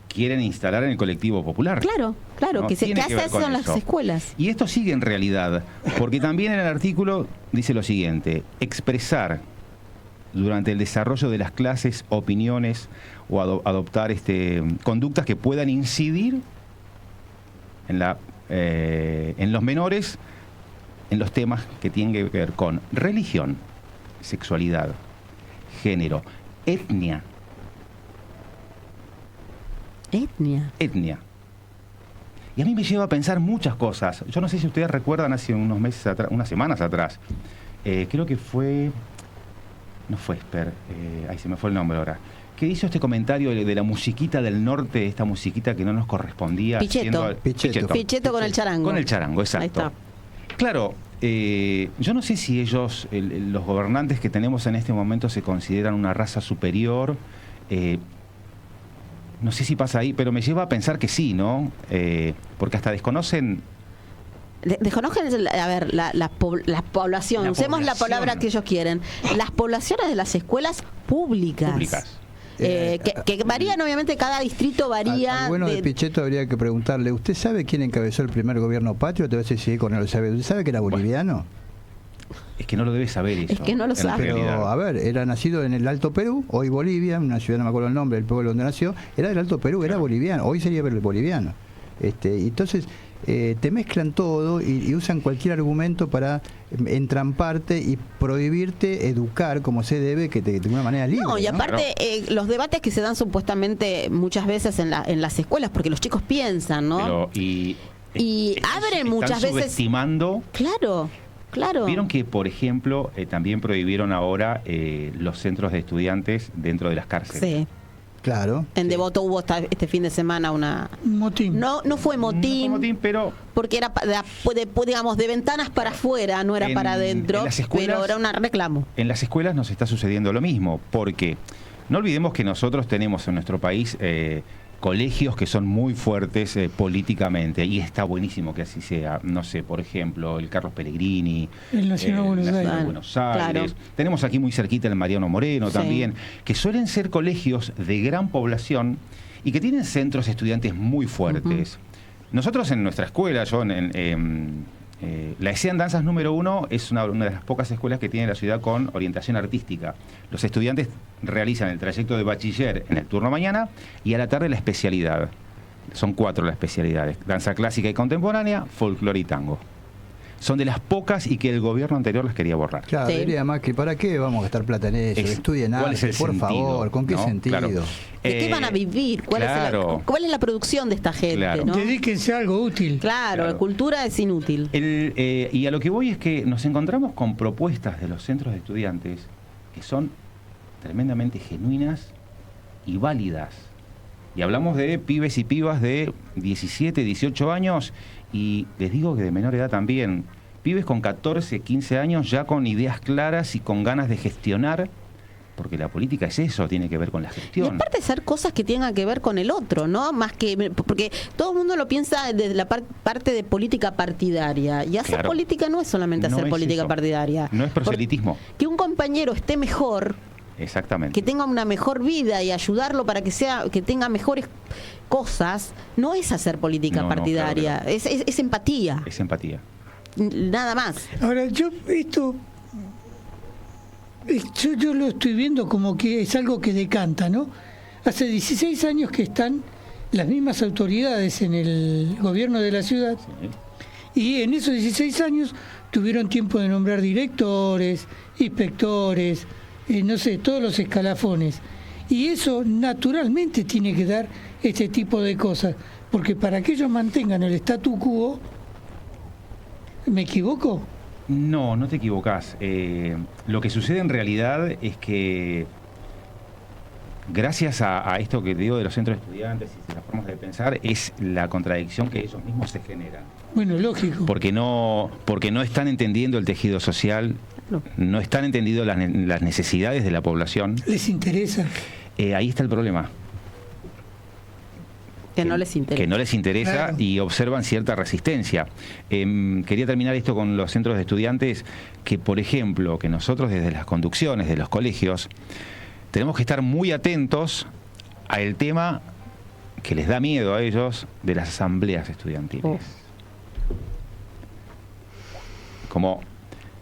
I: quieren instalar en el colectivo popular.
E: Claro,
I: ¿No?
E: que
I: Tiene
E: hace
I: ver
E: eso
I: con
E: en las
I: eso.
E: escuelas.
I: Y esto sigue en realidad, porque también en el artículo dice lo siguiente: expresar durante el desarrollo de las clases opiniones o adoptar conductas que puedan incidir en los menores, en los temas que tienen que ver con religión, sexualidad, género, etnia. Etnia. Y a mí me lleva a pensar muchas cosas. Yo no sé si ustedes recuerdan hace unos meses atrás, unas semanas atrás, creo que fue, no fue Esper, ahí se me fue el nombre ahora, que hizo este comentario de la musiquita del norte, esta musiquita que no nos correspondía.
E: Pichetto con el charango.
I: Con el charango, exacto.
E: Ahí está.
I: Claro, yo no sé si ellos, los gobernantes que tenemos en este momento, se consideran una raza superior. No sé si pasa ahí, pero me lleva a pensar que sí, ¿no? Porque hasta desconocen...
E: Desconocen, a ver, la población. Usemos la palabra que ellos quieren. Las poblaciones de las escuelas públicas. Que varían, obviamente, cada distrito varía.
B: Al bueno de Pichetto habría que preguntarle, ¿usted sabe quién encabezó el primer gobierno patrio? Te voy a decir, sí, Cornelio, ¿sabe? ¿Usted sabe que era boliviano?
I: Es que no lo debe saber eso.
E: Es que no lo sabe.
B: Pero, a ver, era nacido en el Alto Perú, hoy Bolivia, una ciudad, no me acuerdo el nombre, del pueblo donde nació, era del Alto Perú, era boliviano, hoy sería boliviano. Entonces, te mezclan todo y usan cualquier argumento para entramparte y prohibirte educar como se debe, que de una manera libre.
E: No, y aparte, los debates que se dan supuestamente muchas veces en las escuelas, porque los chicos piensan, ¿no?
I: Y
E: abren muchas veces...
I: subestimando...
E: Claro.
I: Vieron que, por ejemplo, también prohibieron ahora los centros de estudiantes dentro de las cárceles.
E: Sí.
B: Claro.
E: En Devoto hubo este fin de semana una...
D: Motín.
E: No fue motín,
I: pero...
E: porque era, digamos, de ventanas para afuera, no era para adentro, pero era un reclamo.
I: En las escuelas nos está sucediendo lo mismo, porque no olvidemos que nosotros tenemos en nuestro país colegios que son muy fuertes políticamente, y está buenísimo que así sea. No sé, por ejemplo, el Carlos Pellegrini,
D: el Nacional
I: de Buenos Aires.
E: Claro.
I: Tenemos aquí muy cerquita el Mariano Moreno también, que suelen ser colegios de gran población y que tienen centros estudiantes muy fuertes. Nosotros en nuestra escuela, yo la ESEAN Danzas número 1 es una de las pocas escuelas que tiene la ciudad con orientación artística. Los estudiantes realizan el trayecto de bachiller en el turno mañana y a la tarde la especialidad. Son 4 las especialidades: danza clásica y contemporánea, folclore y tango. Son de las pocas y que el gobierno anterior las quería borrar.
B: Claro, diría más que ¿para qué vamos a gastar plata en eso? Estudien arte, por
I: sentido,
B: favor, ¿con qué sentido?
I: Claro.
E: ¿De qué van a vivir? ¿Cuál es la producción de esta gente?
I: Claro.
E: ¿no?
D: Dedíquense a algo útil.
E: Claro, la cultura es inútil.
I: Y a lo que voy es que nos encontramos con propuestas de los centros de estudiantes que son tremendamente genuinas y válidas. Y hablamos de pibes y pibas de 17, 18 años, y les digo que de menor edad también. Pibes con 14, 15 años ya con ideas claras y con ganas de gestionar, porque la política es eso, tiene que ver con la gestión.
E: Y aparte de ser cosas que tengan que ver con el otro, ¿no? Más que, porque todo el mundo lo piensa desde la parte de política partidaria, y hacer política no es solamente hacer política partidaria.
I: No es proselitismo.
E: Que un compañero esté mejor,
I: exactamente,
E: que tenga una mejor vida y ayudarlo para que tenga mejores cosas, no es hacer política partidaria, claro, es empatía.
I: Es empatía.
E: Nada más.
D: Ahora, yo lo estoy viendo como que es algo que decanta, ¿no? Hace 16 años que están las mismas autoridades en el gobierno de la ciudad, y en esos 16 años tuvieron tiempo de nombrar directores, inspectores, no sé, todos los escalafones. Y eso naturalmente tiene que dar este tipo de cosas, porque para que ellos mantengan el statu quo, ¿me equivoco?
I: No, no te equivocás. Lo que sucede en realidad es que gracias a esto que te digo de los centros de estudiantes y de las formas de pensar, es la contradicción que ellos mismos se generan.
D: Bueno, lógico.
I: Porque no están entendiendo el tejido social, no están entendiendo las necesidades de la población.
D: ¿Les interesa?
I: Ahí está el problema.
E: Que no les interesa.
I: Que no les interesa, claro. Y observan cierta resistencia. Quería terminar esto con los centros de estudiantes, que por ejemplo, que nosotros desde las conducciones de los colegios tenemos que estar muy atentos al tema que les da miedo a ellos de las asambleas estudiantiles. Como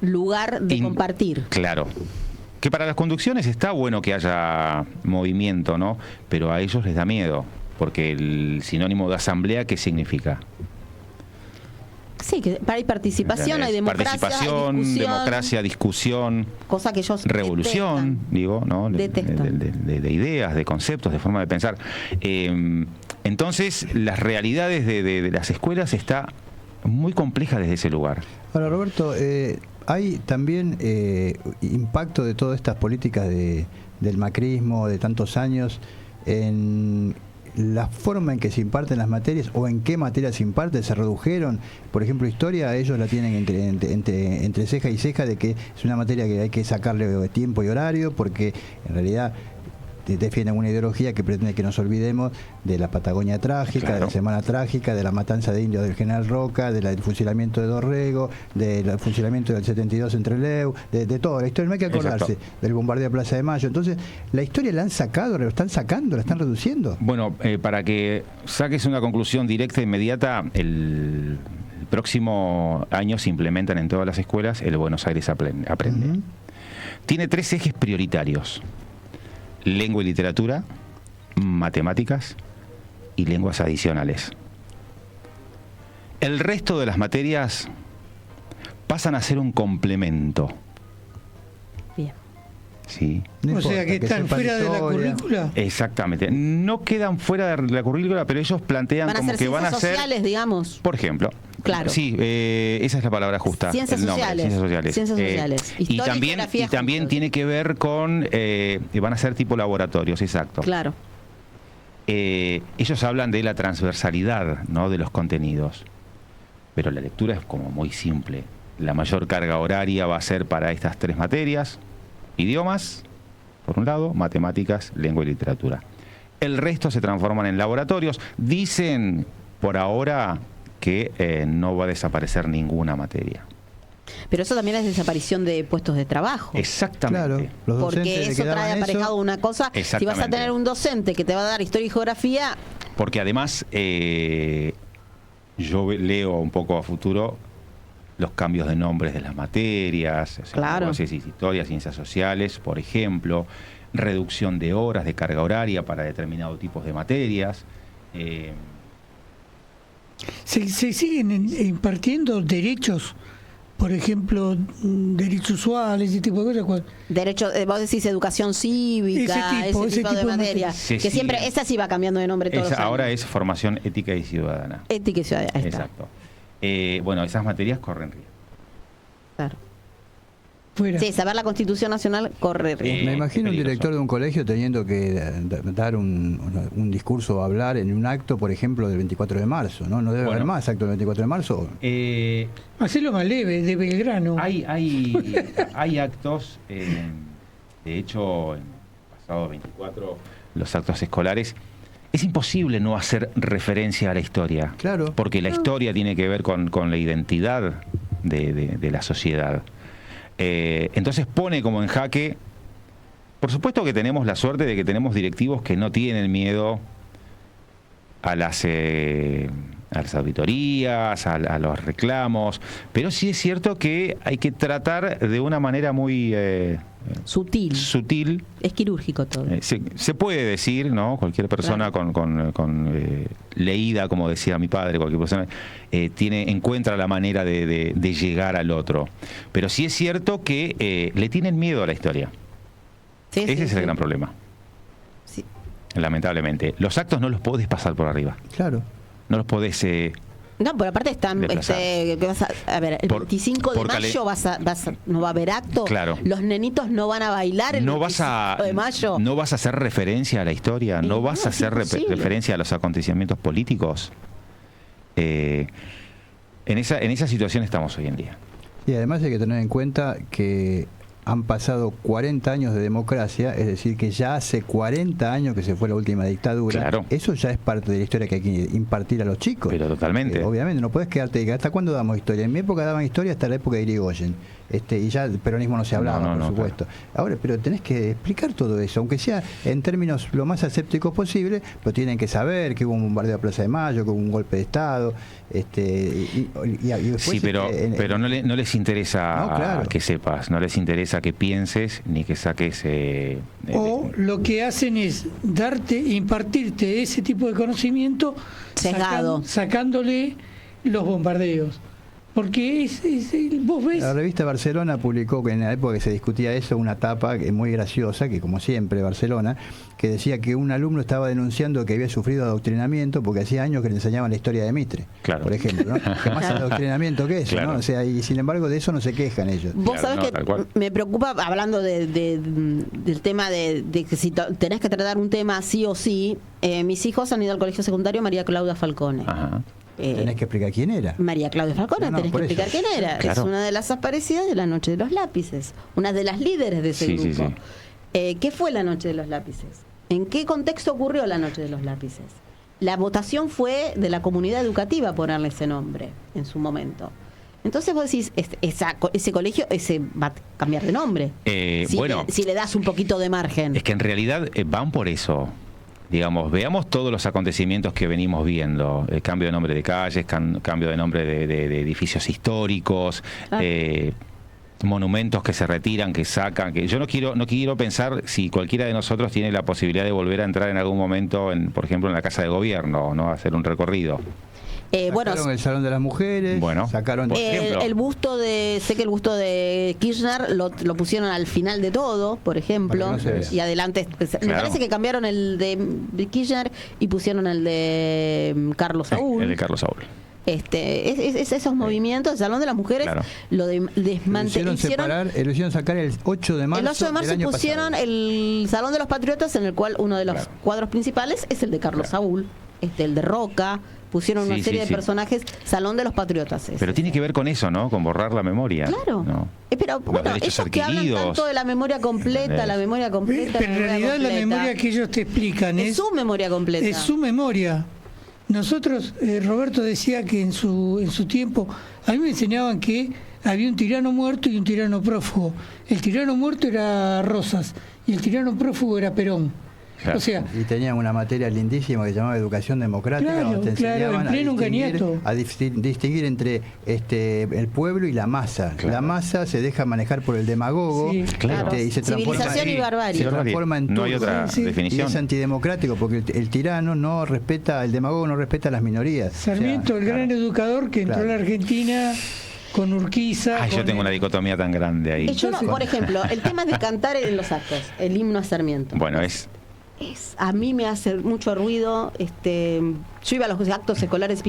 E: lugar de compartir.
I: Claro. Que para las conducciones está bueno que haya movimiento, ¿no? Pero a ellos les da miedo. Porque el sinónimo de asamblea, ¿qué significa?
E: Sí, que hay participación, hay democracia,
I: participación,
E: hay discusión,
I: democracia, discusión,
E: cosa que ellos
I: revolución,
E: detestan.
I: Digo, ¿no? De ideas, de conceptos, de forma de pensar. Entonces, las realidades de las escuelas está muy compleja desde ese lugar.
B: Ahora, Roberto, hay también impacto de todas estas políticas del macrismo de tantos años en la forma en que se imparten las materias, o en qué materias se imparten. Se redujeron. Por ejemplo, historia, ellos la tienen entre ceja y ceja, de que es una materia que hay que sacarle tiempo y horario, porque en realidad defienden una ideología que pretende que nos olvidemos de la Patagonia trágica, claro, de la Semana Trágica, de la matanza de indios del General Roca, del fusilamiento de Dorrego, del fusilamiento del 72 en Trelew, de toda la historia. No hay que acordarse. Exacto. Del bombardeo de Plaza de Mayo. Entonces, la historia la han sacado, la están sacando, la están reduciendo.
I: Bueno, para que saques una conclusión directa e inmediata, el próximo año se implementan en todas las escuelas el Buenos Aires Aprende. Tiene 3 ejes prioritarios: lengua y literatura, matemáticas y lenguas adicionales. El resto de las materias pasan a ser un complemento.
E: Bien.
I: ¿Sí?
D: No, o sea, que están fuera de la currícula.
I: Exactamente. No quedan fuera de la currícula, pero ellos plantean como que van a ser
E: sociales, digamos.
I: Por ejemplo.
E: Claro.
I: Sí, esa es la palabra justa.
E: Ciencias sociales.
I: Ciencias sociales.
E: Y
I: también tiene que ver con van a ser tipo laboratorios, exacto.
E: Claro.
I: Ellos hablan de la transversalidad, ¿no?, de los contenidos. Pero la lectura es como muy simple. La mayor carga horaria va a ser para estas 3 materias: idiomas, por un lado, matemáticas, lengua y literatura. el resto se transforman en laboratorios. Dicen por ahora que no va a desaparecer ninguna materia.
E: Pero eso también es desaparición de puestos de trabajo.
I: Exactamente.
B: Claro, los docentes
E: Porque
B: le
E: eso
B: quedaban
E: trae aparejado una cosa. Si vas a
I: Exactamente.
E: tener un docente que te va a dar historia y geografía,
I: Porque además yo leo un poco a futuro los cambios de nombres de las materias, o sea,
E: Claro.
I: vos decís historia, ciencias sociales, por ejemplo, reducción de horas de carga horaria para determinados tipos de materias.
D: Se siguen impartiendo derechos, por ejemplo, derechos usuales, ese tipo de cosas.
E: derecho, vos decís educación cívica,
D: Ese tipo
E: ese tipo de
D: de
E: materia.
I: Se
E: Que siempre,
I: sigue.
E: esa sí va cambiando de nombre todos los años.
I: Ahora es formación ética y ciudadana.
E: Ética y ciudadanía. Ahí está.
I: Exacto. Bueno, esas materias corren riesgo.
E: Claro.
D: Fuera.
E: Sí, saber la Constitución Nacional corre riesgo.
B: Me imagino un
I: peligroso.
B: director de un colegio teniendo que dar un discurso o hablar en un acto, por ejemplo, del 24 de marzo, ¿no? No debe haber más actos del 24 de marzo.
D: Hacerlo más leve, de Belgrano.
I: Hay actos, de hecho, en el pasado 24, los actos escolares, es imposible no hacer referencia a la historia.
B: Claro.
I: Porque la historia tiene que ver con la identidad de la sociedad. Entonces pone como en jaque, por supuesto que tenemos la suerte de que tenemos directivos que no tienen miedo a las auditorías, a los reclamos, pero sí es cierto que hay que tratar de una manera muy sutil.
E: Es quirúrgico todo.
I: Se puede decir, ¿no? Cualquier persona con leída, como decía mi padre, cualquier persona encuentra la manera de llegar al otro. Pero sí es cierto que le tienen miedo a la historia.
E: Sí,
I: Ese es el gran problema.
E: Sí.
I: Lamentablemente. Los actos no los podés pasar por arriba.
B: Claro.
I: No los podés...
E: No, pero aparte están,
I: desplazar.
E: ¿qué vas a ver, el 25 de mayo no va a haber acto.
I: Claro.
E: Los nenitos no van a bailar el 25 de mayo.
I: No vas a hacer referencia a la historia, no vas a hacer referencia a los acontecimientos políticos. En esa situación estamos hoy en día.
B: Y además hay que tener en cuenta que han pasado 40 años de democracia, es decir, que ya hace 40 años que se fue la última dictadura.
I: Claro.
B: Eso ya es parte de la historia que hay que impartir a los chicos.
I: Pero totalmente.
B: Obviamente, no puedes quedarte. ¿Hasta cuándo damos historia? En mi época daban historia hasta la época de Irigoyen. Y ya el peronismo no se hablaba, por supuesto. Claro. Ahora, pero tenés que explicar todo eso, aunque sea en términos lo más asépticos posible, pero tienen que saber que hubo un bombardeo a Plaza de Mayo, que hubo un golpe de Estado. Y después,
I: sí, pero no les interesa que sepas, no les interesa que pienses ni que saques...
D: Lo que hacen es impartirte ese tipo de conocimiento sacándole los bombardeos. Porque vos ves...
B: La revista Barcelona publicó, que en la época que se discutía eso, una tapa muy graciosa, que como siempre Barcelona, que decía que un alumno estaba denunciando que había sufrido adoctrinamiento porque hacía años que le enseñaban la historia de Mitre, por ejemplo, ¿no? Que más adoctrinamiento que eso, ¿no? O sea, y sin embargo de eso no se quejan ellos.
E: Vos sabés que me preocupa, hablando del tema de que si tenés que tratar un tema sí o sí, mis hijos han ido al colegio secundario María Claudia Falcone.
B: Ajá. Tenés que explicar quién era.
E: María Claudia Falcone, tenés que explicar quién era. Claro. Es una de las aparecidas de la Noche de los Lápices, una de las líderes de ese grupo. ¿Qué fue la Noche de los Lápices? ¿En qué contexto ocurrió la Noche de los Lápices? La votación fue de la comunidad educativa ponerle ese nombre en su momento. Entonces vos decís, ese colegio va a cambiar de nombre. Si le das un poquito de margen.
I: Es que en realidad van por eso. Digamos, veamos todos los acontecimientos que venimos viendo, el cambio de nombre de calles, cambio de nombre de edificios históricos, monumentos que se retiran, que sacan, que yo no quiero pensar si cualquiera de nosotros tiene la posibilidad de volver a entrar en algún momento, por ejemplo, en la Casa de Gobierno, ¿no? A hacer un recorrido.
B: Sacaron el Salón de las Mujeres, sacaron
E: el busto sé que el busto de Kirchner lo pusieron al final de todo, por ejemplo, y adelante, me parece que cambiaron el de Kirchner y pusieron el de Carlos Saúl.
I: El de Carlos Saúl.
E: Esos movimientos, el Salón de las Mujeres, lo desmantelaron.
B: Lo hicieron sacar el 8 de marzo.
E: El 8 de marzo pusieron el Salón de los Patriotas, en el cual uno de los cuadros principales es el de Carlos Saúl, el de Roca, pusieron una
I: Sí,
E: serie
I: sí,
E: de
I: sí.
E: personajes, Salón de los Patriotas.
I: Pero tiene que ver con eso, ¿no? Con borrar la memoria.
E: Claro.
I: ¿no?
E: Pero
I: Los
E: bueno,
I: derechos
E: ellos que hablan
I: adquiridos.
E: tanto de la memoria completa, la memoria completa.
D: Pero en realidad la memoria que ellos te explican
E: es su memoria completa.
D: Es su memoria. Nosotros, Roberto decía que en su tiempo, a mí me enseñaban que había un tirano muerto y un tirano prófugo. El tirano muerto era Rosas y el tirano prófugo era Perón.
I: Claro.
D: O sea,
B: Y tenían una materia lindísima que se llamaba Educación Democrática,
D: Claro,
B: donde te
D: claro,
B: enseñaban
D: en pleno
B: a distinguir entre el pueblo y la masa.
I: Claro.
B: La masa se deja manejar por el demagogo,
D: Sí,
I: claro.
B: y se transforma,
E: Civilización y barbarie.
B: se transforma en
I: No hay
B: turco.
I: otra
D: Sí, sí.
B: Y
I: definición.
B: es antidemocrático porque el tirano no respeta, el demagogo no respeta a las minorías.
D: Sarmiento,
B: O sea,
D: el gran educador que entró
B: Claro.
D: a la Argentina con Urquiza.
I: Ay, yo
D: con
I: tengo una dicotomía tan grande ahí.
E: Yo no- por ejemplo, el tema de cantar en los actos, el himno a Sarmiento.
I: Bueno,
E: A mí me hace mucho ruido. Yo iba a los actos escolares,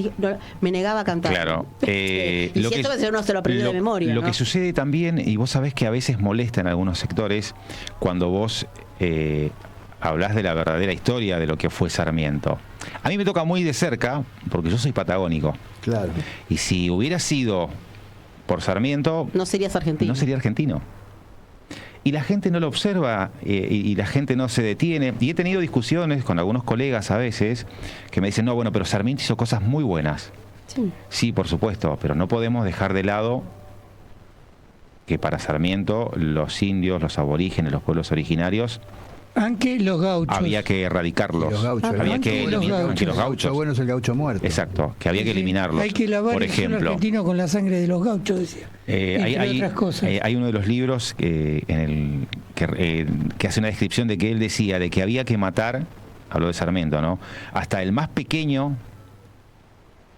E: me negaba a cantar.
I: claro.
E: Y siento que uno se lo aprendió de memoria.
I: Lo
E: ¿no?
I: que sucede también, y vos sabés que a veces molesta en algunos sectores, cuando vos hablás de la verdadera historia de lo que fue Sarmiento. A mí me toca muy de cerca, porque yo soy patagónico.
B: Claro.
I: Y si hubiera sido por Sarmiento,
E: No serías argentino.
I: no sería argentino. Y la gente no lo observa y la gente no se detiene. Y he tenido discusiones con algunos colegas a veces que me dicen, no, bueno, pero Sarmiento hizo cosas muy buenas.
E: Sí.
I: Sí, por supuesto, pero no podemos dejar de lado que para Sarmiento los indios, los aborígenes, los pueblos originarios,
D: Aunque los gauchos.
I: había que erradicarlos.
B: Y los gauchos,
I: había
D: Aunque
I: que
D: los
I: eliminar
D: gauchos.
I: los gauchos.
B: Bueno es el gaucho muerto.
I: Exacto, que había que eliminarlos.
D: Hay que lavar
I: por
D: el suelo
I: ejemplo.
D: argentino con la sangre de los gauchos, decía. Entre otras cosas.
I: Hay uno de los libros que hace una descripción de que él decía de que había que matar, habló de Sarmiento, ¿no? Hasta el más pequeño,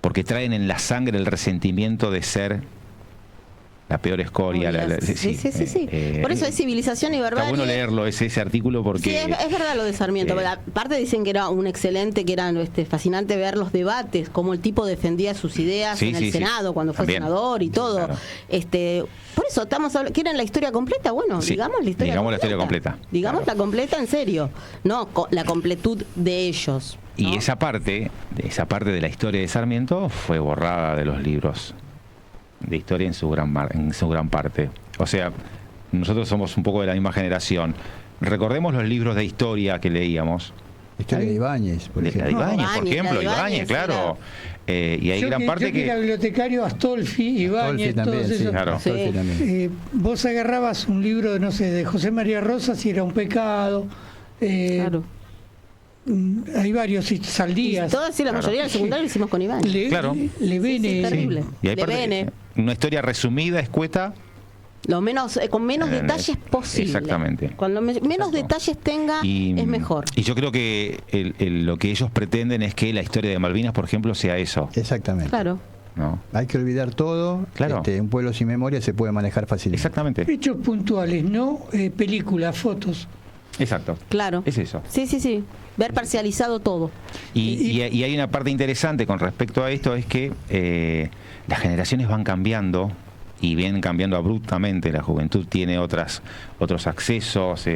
I: porque traen en la sangre el resentimiento de ser la peor escoria.
E: Sí. Por eso es civilización y barbarie.
I: Está bueno leerlo, ese artículo, porque...
E: Sí, es verdad lo de Sarmiento. Aparte dicen que era un excelente, que era fascinante ver los debates, cómo el tipo defendía sus ideas en el Senado, cuando fue
I: También.
E: senador y todo.
I: Claro.
E: Por eso estamos hablando, ¿quieren la historia completa? Bueno,
I: Sí,
E: digamos la historia
I: digamos la
E: completa.
I: historia completa.
E: Digamos
I: Claro.
E: la completa en serio, no la completud de ellos.
I: Y
E: ¿no?
I: esa parte de la historia de Sarmiento fue borrada de los libros de historia en su gran parte. O sea, nosotros somos un poco de la misma generación. Recordemos los libros de historia que leíamos.
B: Historia de Ibáñez, por
I: La de
B: ejemplo.
I: Ibáñez, por
E: Ibáñez,
I: ejemplo,
E: la de Ibáñez,
I: claro. Y hay
D: Yo
I: gran parte
D: que era bibliotecario, Astolfi, Ibáñez,
B: también,
D: todos
B: sí,
D: esos.
I: Claro.
B: Astolfi
E: Sí.
B: también.
D: Vos agarrabas un libro, no sé, de José María Rosas y era un pecado.
E: Claro.
D: Hay varios, y Saldías.
E: Todas, sí, la
I: Claro.
E: mayoría del secundario lo hicimos con Iván.
I: Claro.
D: Levene.
E: Sí, terrible.
I: Y hay
E: Le
I: parte-
E: Bene.
I: una historia resumida, escueta.
E: Lo menos, con menos detalles posible.
I: Exactamente.
E: Cuando menos
I: Exacto.
E: detalles tenga, es mejor.
I: Y yo creo que lo que ellos pretenden es que la historia de Malvinas, por ejemplo, sea eso,
B: Exactamente.
E: Claro.
I: ¿no?
B: Hay que olvidar todo.
I: Claro.
B: Un pueblo sin memoria se puede manejar fácilmente.
I: Exactamente.
D: Hechos puntuales, no películas, fotos.
I: Exacto.
E: Claro.
I: Es eso.
E: Sí. Ver parcializado todo.
I: Y hay una parte interesante con respecto a esto, es que las generaciones van cambiando y vienen cambiando abruptamente. La juventud tiene otros accesos,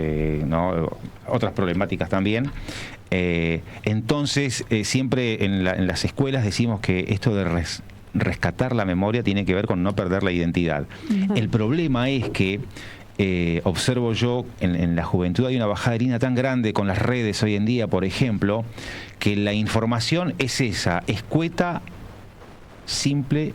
I: ¿no? Otras problemáticas también. Entonces, siempre en las escuelas decimos que esto de rescatar la memoria tiene que ver con no perder la identidad. El problema es que observo yo en la juventud hay una bajada de línea tan grande con las redes hoy en día, por ejemplo, que la información es esa, escueta, simple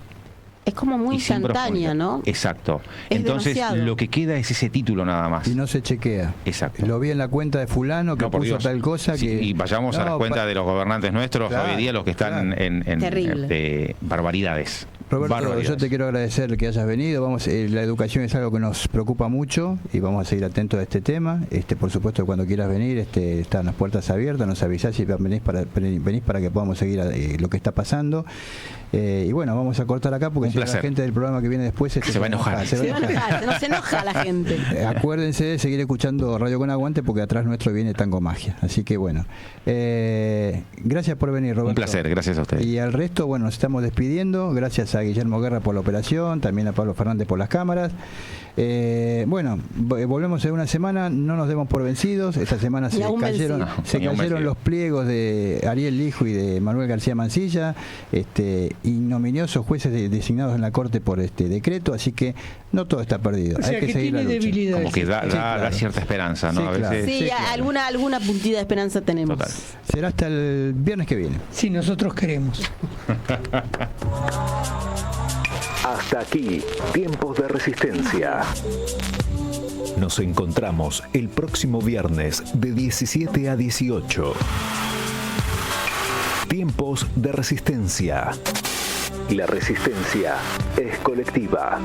E: Es como muy
I: y sin
E: instantánea,
I: profundidad.
E: ¿no?
I: Exacto.
E: Es
I: Entonces
E: demasiado.
I: lo que queda es ese título nada más.
B: Y no se chequea.
I: Exacto.
B: Lo vi en la cuenta de fulano que
I: No, por
B: puso
I: Dios.
B: tal cosa
I: Sí,
B: que...
I: y vayamos a
B: No,
I: las cuentas de los gobernantes nuestros
B: Claro,
I: hoy día, los que están
B: claro.
I: en
E: Terrible.
I: barbaridades.
B: Roberto,
I: Barbaridades.
B: yo te quiero agradecer que hayas venido. La educación es algo que nos preocupa mucho y vamos a seguir atentos a este tema. Por supuesto, cuando quieras venir, están las puertas abiertas. Nos avisás si venís para que podamos seguir lo que está pasando. Y bueno, vamos a cortar acá porque
I: Un
B: si no,
I: placer.
B: la gente del programa que viene después
I: Se va a enojar.
E: Se enoja la gente.
B: Acuérdense de seguir escuchando Radio Con Aguante porque atrás nuestro viene Tango Magia. Así que bueno, gracias por venir, Roberto.
I: Un placer, gracias a ustedes.
B: Y al resto, bueno, nos estamos despidiendo. Gracias a a Guillermo Guerra por la operación, también a Pablo Fernández por las cámaras. Bueno, volvemos en una semana, no nos demos por vencidos. Esta semana se cayeron los pliegos de Ariel Lijo y de Manuel García Mancilla, ignominiosos jueces designados en la Corte por decreto, así que no todo está perdido.
D: O sea,
B: hay que seguir la lucha.
I: Como que da cierta esperanza, ¿no?
B: Sí,
I: a veces.
B: claro.
E: Sí, claro. Alguna puntita de esperanza tenemos.
I: Total.
B: Será hasta el viernes que viene.
D: Si nosotros queremos.
C: Hasta aquí, Tiempos de Resistencia. Nos encontramos el próximo viernes de 17 a 18. Tiempos de Resistencia. La resistencia es colectiva.